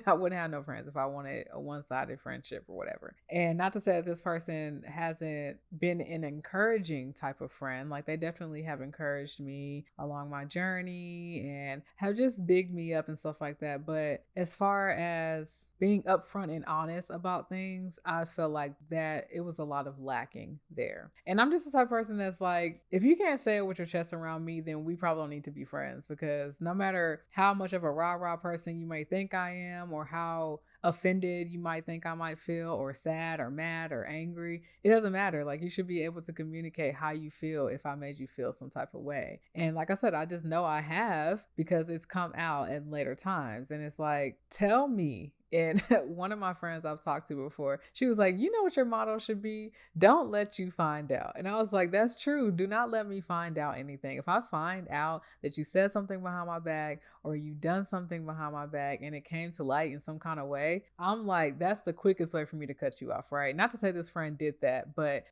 I wouldn't have no friends if I wanted a one-sided friendship or whatever. And not to say that this person hasn't been an encouraging type of friend. Like, they definitely have encouraged me along my journey and have just bigged me up and stuff like that. But as far as being upfront and honest about things, I felt like that it was a lot of lacking there. And I'm just the type of person that's like, if you can't say it with your chest around me, then we probably don't need to be friends, because no matter how much of a rah-rah person you may think I am, or how offended you might think I might feel, or sad or mad or angry, it doesn't matter. Like, you should be able to communicate how you feel if I made you feel some type of way. And like I said, I just know I have, because it's come out in later times. And it's like, tell me. And one of my friends I've talked to before, she was like, what your motto should be? Don't let you find out. And I was like, that's true. Do not let me find out anything. If I find out that you said something behind my back, or you done something behind my back, and it came to light in some kind of way, I'm like, that's the quickest way for me to cut you off, right? Not to say this friend did that, but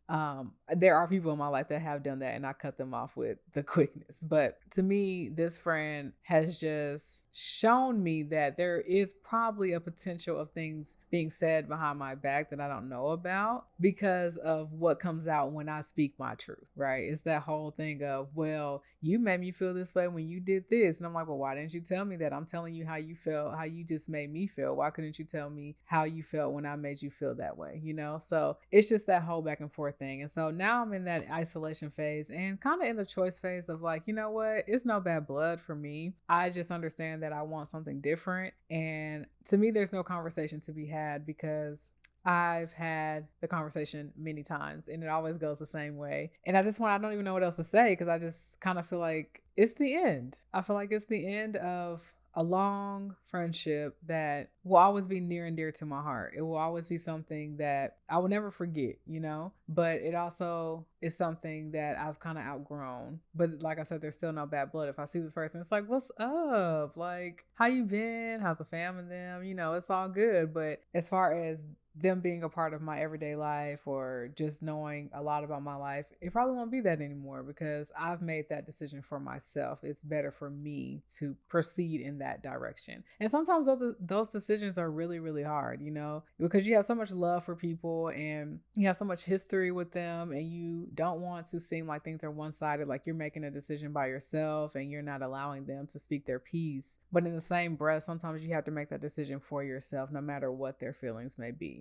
there are people in my life that have done that, and I cut them off with the quickness. But to me, this friend has just shown me that there is probably a potential potential of things being said behind my back that I don't know about because of what comes out when I speak my truth, right? It's that whole thing of, well, you made me feel this way when you did this. And I'm like, well, why didn't you tell me that? I'm telling you how you felt, how you just made me feel. Why couldn't you tell me how you felt when I made you feel that way? You know? So it's just that whole back and forth thing. And so now I'm in that isolation phase and kind of in the choice phase of like, you know what? It's no bad blood for me. I just understand that I want something different. And to me, there's no conversation to be had because I've had the conversation many times and it always goes the same way. And at this point, I don't even know what else to say because I just kind of feel like it's the end. I feel like it's the end of a long friendship that will always be near and dear to my heart. It will always be something that I will never forget, you know, but it also is something that I've kind of outgrown. But like I said, there's still no bad blood. If I see this person, it's like, what's up? Like, how you been? How's the family and them? You know, it's all good. But as far as them being a part of my everyday life or just knowing a lot about my life, it probably won't be that anymore because I've made that decision for myself. It's better for me to proceed in that direction. And sometimes those decisions are really, really hard, you know, because you have so much love for people and you have so much history with them and you don't want to seem like things are one-sided, like you're making a decision by yourself and you're not allowing them to speak their piece. But in the same breath, sometimes you have to make that decision for yourself, no matter what their feelings may be.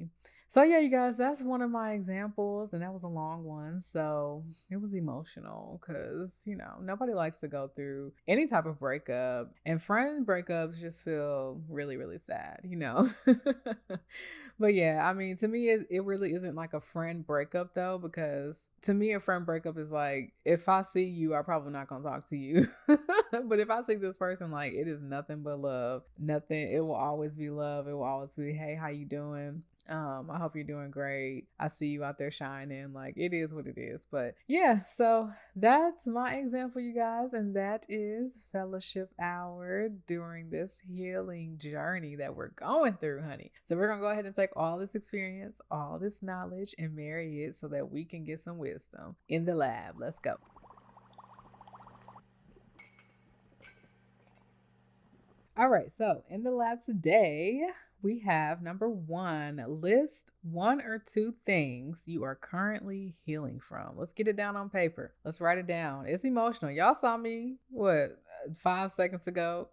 So yeah, you guys, that's one of my examples, and that was a long one, so it was emotional because, you know, nobody likes to go through any type of breakup, and friend breakups just feel really, really sad, you know. But yeah, I mean, to me, it really isn't like a friend breakup though, because to me, a friend breakup is like, if I see you, I'm probably not gonna talk to you. But if I see this person, like, it is nothing but love, nothing. It will always be love. It will always be, hey, how you doing? I hope you're doing great. I see you out there shining. Like, it is what it is. But yeah, so that's my example, you guys. And that is fellowship hour during this healing journey that we're going through, honey. So we're going to go ahead and take all this experience, all this knowledge, and marry it so that we can get some wisdom in the lab. Let's go. All right, so in the lab today, we have number 1, list 1 or 2 things you are currently healing from. Let's get it down on paper. Let's write it down. It's emotional. Y'all saw me, 5 seconds ago,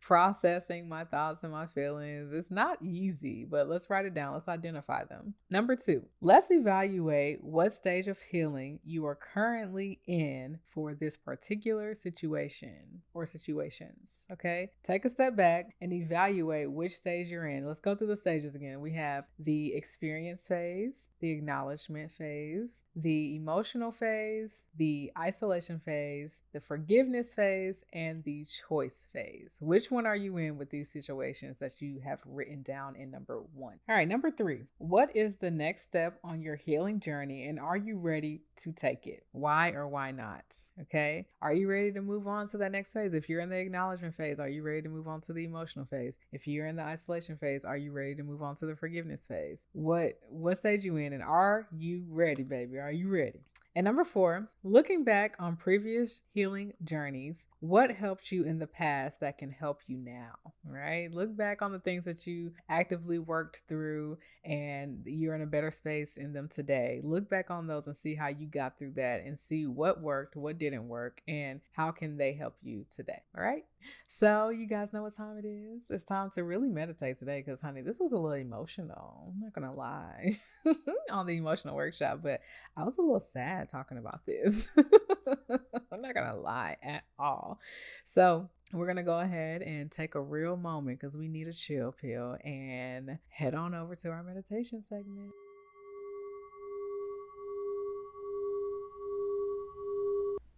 processing my thoughts and my feelings. It's not easy, but let's write it down. Let's identify them. Number 2, let's evaluate what stage of healing you are currently in for this particular situation or situations. Okay, take a step back and evaluate which stage you're in. Let's go through the stages again. We have the experience phase, the acknowledgement phase, the emotional phase, the isolation phase, the forgiveness phase, and the choice phase. Which one are you in with these situations that you have written down in number 1? All right, number 3, what is the next step on your healing journey and are you ready to take it? Why or why not? Okay, are you ready to move on to that next phase? If you're in the acknowledgement phase, are you ready to move on to the emotional phase? If you're in the isolation phase, are you ready to move on to the forgiveness phase? What stage you in and are you ready, baby? Are you ready? And number 4, looking back on previous healing journeys, what helped you in the past that can help you now, right? Look back on the things that you actively worked through and you're in a better space in them today. Look back on those and see how you got through that and see what worked, what didn't work, and how can they help you today, all right? So you guys know what time it is. It's time to really meditate today because, honey, this was a little emotional. I'm not going to lie on the emotional workshop, but I was a little sad talking about this. I'm not going to lie at all. So we're going to go ahead and take a real moment because we need a chill pill and head on over to our meditation segment.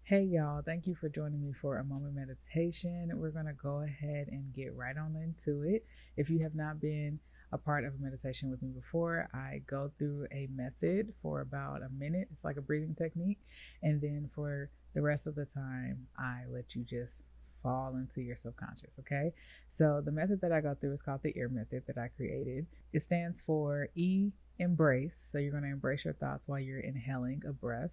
Hey y'all, thank you for joining me for a moment meditation. We're going to go ahead and get right on into it. If you have not been a part of a meditation with me before, I go through a method for about a minute. It's like a breathing technique. And then for the rest of the time, I let you just fall into your subconscious, okay? So the method that I go through is called the EAR method that I created. It stands for E, embrace. So you're going to embrace your thoughts while you're inhaling a breath.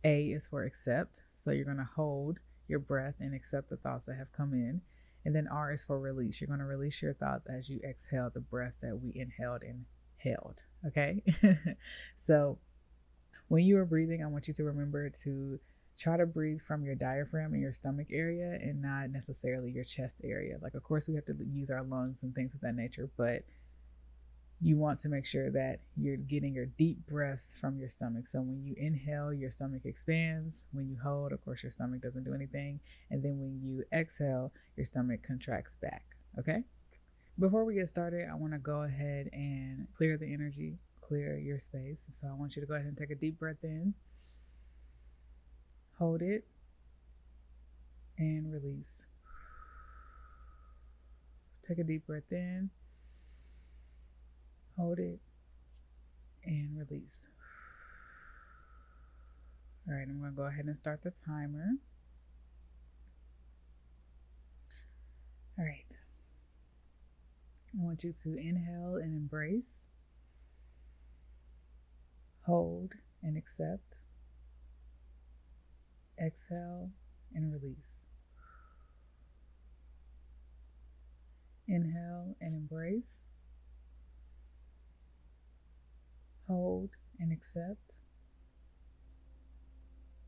A is for accept. So you're going to hold your breath and accept the thoughts that have come in. And then R is for release. You're going to release your thoughts as you exhale the breath that we inhaled and held. Okay. So when you are breathing, I want you to remember to try to breathe from your diaphragm and your stomach area and not necessarily your chest area. Like, of course, we have to use our lungs and things of that nature, but you want to make sure that you're getting your deep breaths from your stomach. So when you inhale, your stomach expands. When you hold, of course, your stomach doesn't do anything. And then when you exhale, your stomach contracts back. Okay? Before we get started, I want to go ahead and clear the energy, clear your space. So I want you to go ahead and take a deep breath in, hold it, and release. Take a deep breath in, hold it, and release. All right, I'm going to go ahead and start the timer. All right. I want you to inhale and embrace, hold and accept, exhale and release. Inhale and embrace, hold and accept,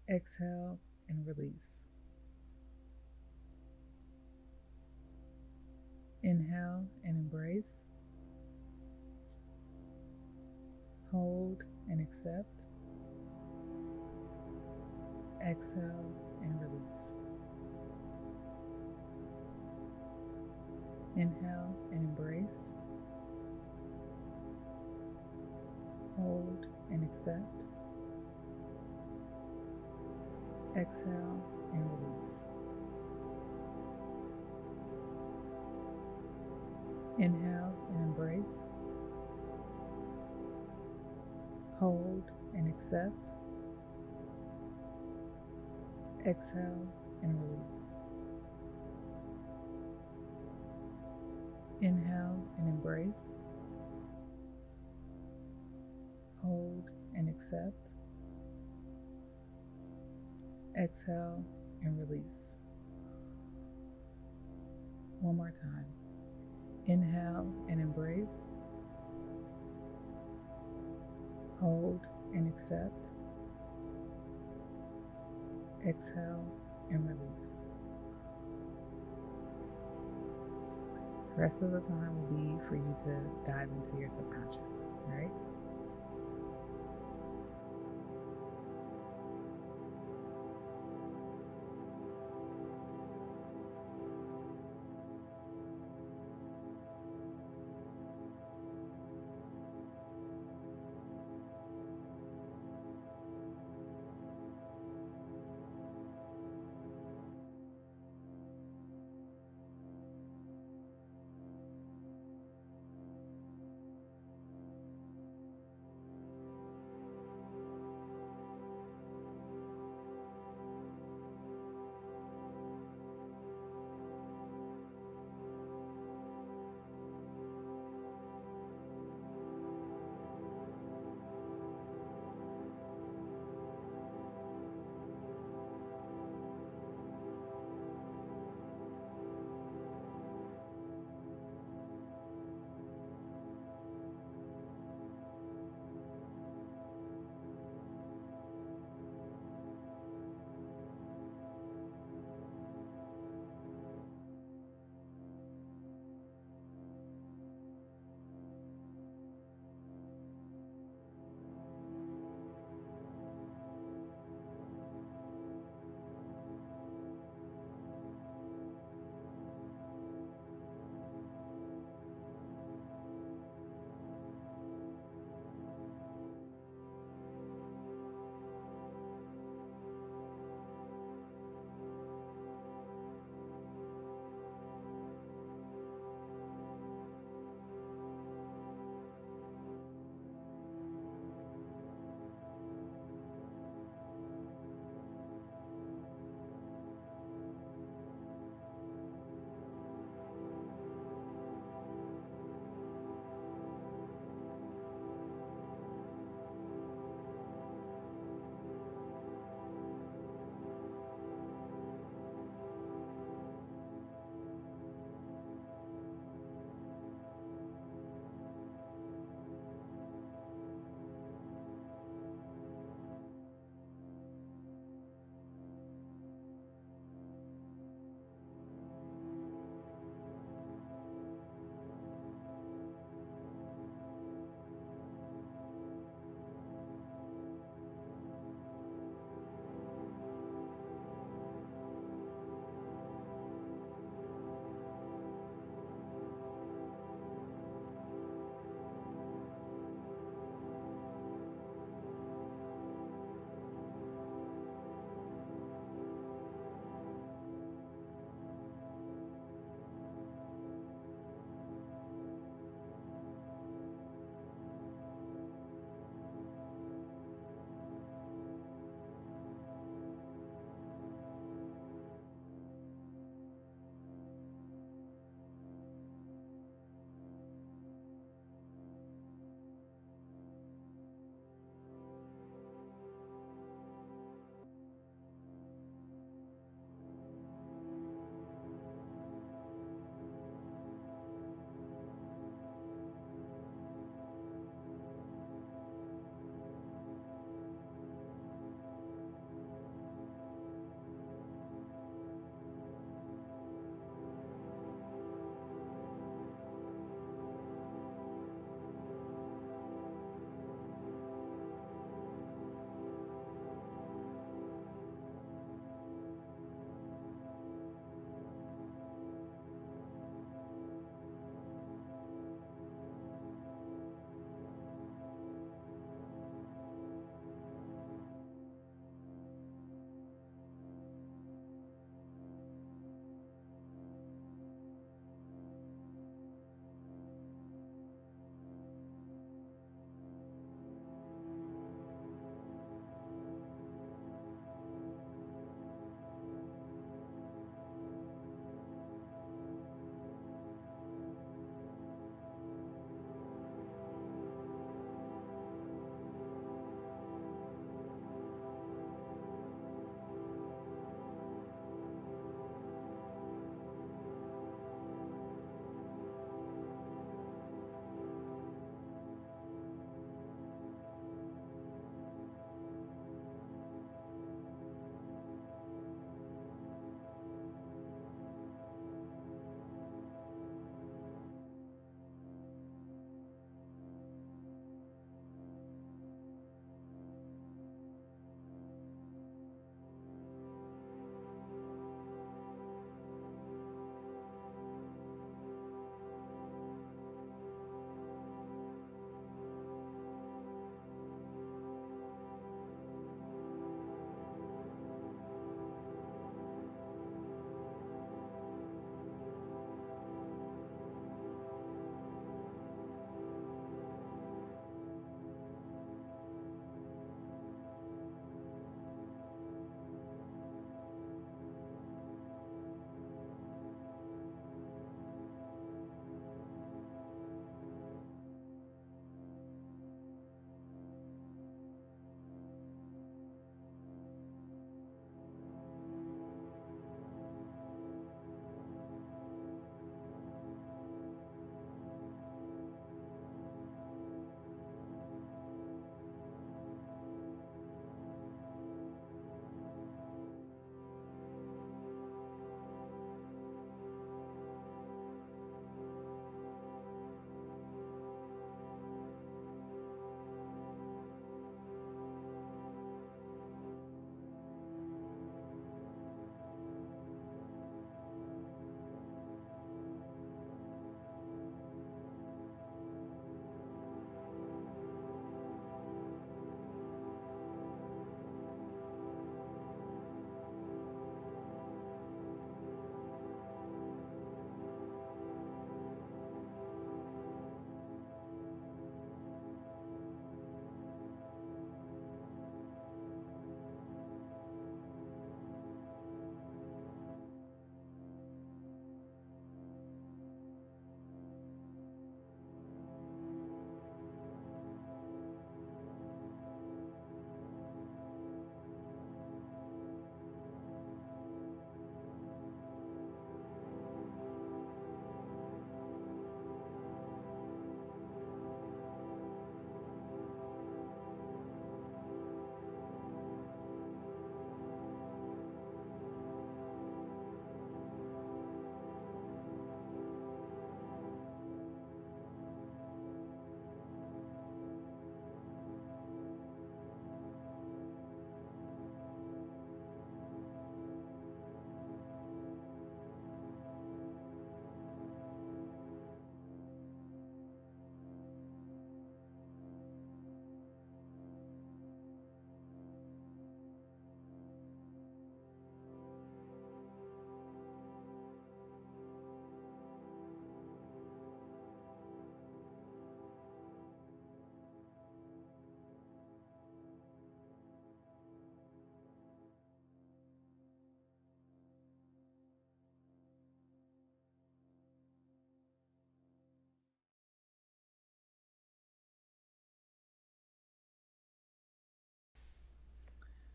exhale and release. Inhale and embrace, hold and accept, exhale and release. Inhale and embrace, hold and accept, exhale and release. Inhale and embrace, hold and accept, exhale and release. Inhale and embrace, hold and accept, exhale and release. One more time. Inhale and embrace, hold and accept, exhale and release. The rest of the time will be for you to dive into your subconscious, all right?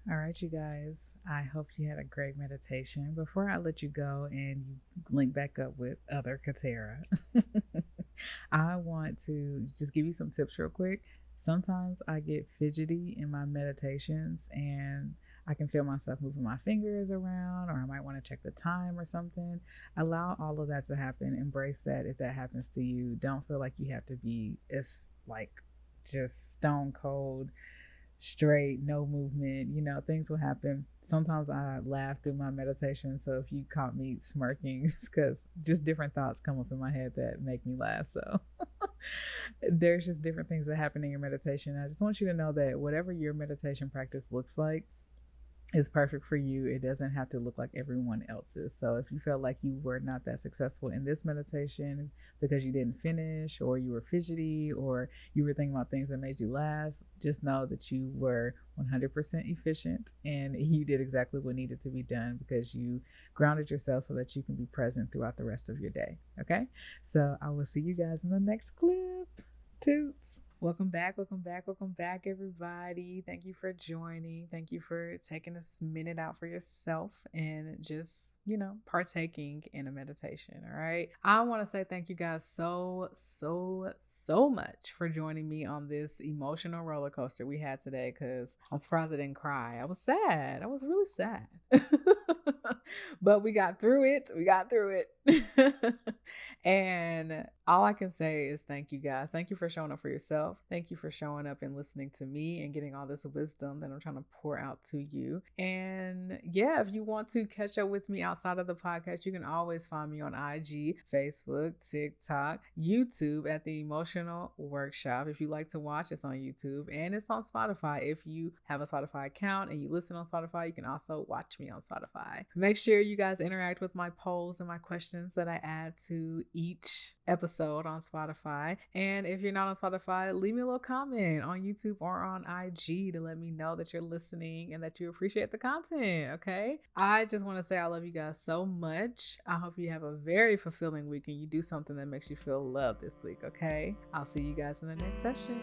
All right, you guys, I hope you had a great meditation. Before I let you go and you link back up with other Katera, I want to just give you some tips real quick. Sometimes I get fidgety in my meditations and I can feel myself moving my fingers around, or I might want to check the time or something. Allow all of that to happen. Embrace that if that happens to you. Don't feel like you have to be, it's like just stone cold straight, no movement. Things will happen. Sometimes I laugh through my meditation. So if you caught me smirking, it's because just different thoughts come up in my head that make me laugh. So there's just different things that happen in your meditation. I just want you to know that whatever your meditation practice looks like, is perfect for you. It doesn't have to look like everyone else's. So if you felt like you were not that successful in this meditation because you didn't finish, or you were fidgety, or you were thinking about things that made you laugh, just know that you were 100% efficient and you did exactly what needed to be done because you grounded yourself so that you can be present throughout the rest of your day. Okay? So I will see you guys in the next clip. Toots. Welcome back, everybody. Thank you for joining. Thank you for taking this minute out for yourself and just, partaking in a meditation. All right. I want to say thank you guys so much for joining me on this emotional roller coaster we had today, because I'm surprised I didn't cry. I was sad. I was really sad. But we got through it. And all I can say is thank you guys. Thank you for showing up for yourself. Thank you for showing up and listening to me and getting all this wisdom that I'm trying to pour out to you. And yeah, if you want to catch up with me outside of the podcast, you can always find me on IG, Facebook, TikTok, YouTube at The Emotional Workshop. If you like to watch, it's on YouTube and it's on Spotify. If you have a Spotify account and you listen on Spotify, you can also watch me on Spotify. Make sure you guys interact with my polls and my questions that I add to each episode on Spotify. And if you're not on Spotify, leave me a little comment on YouTube or on IG to let me know that you're listening and that you appreciate the content. Okay. I just want to say I love you guys so much. I hope you have a very fulfilling week and you do something that makes you feel loved this week. Okay. I'll see you guys in the next session.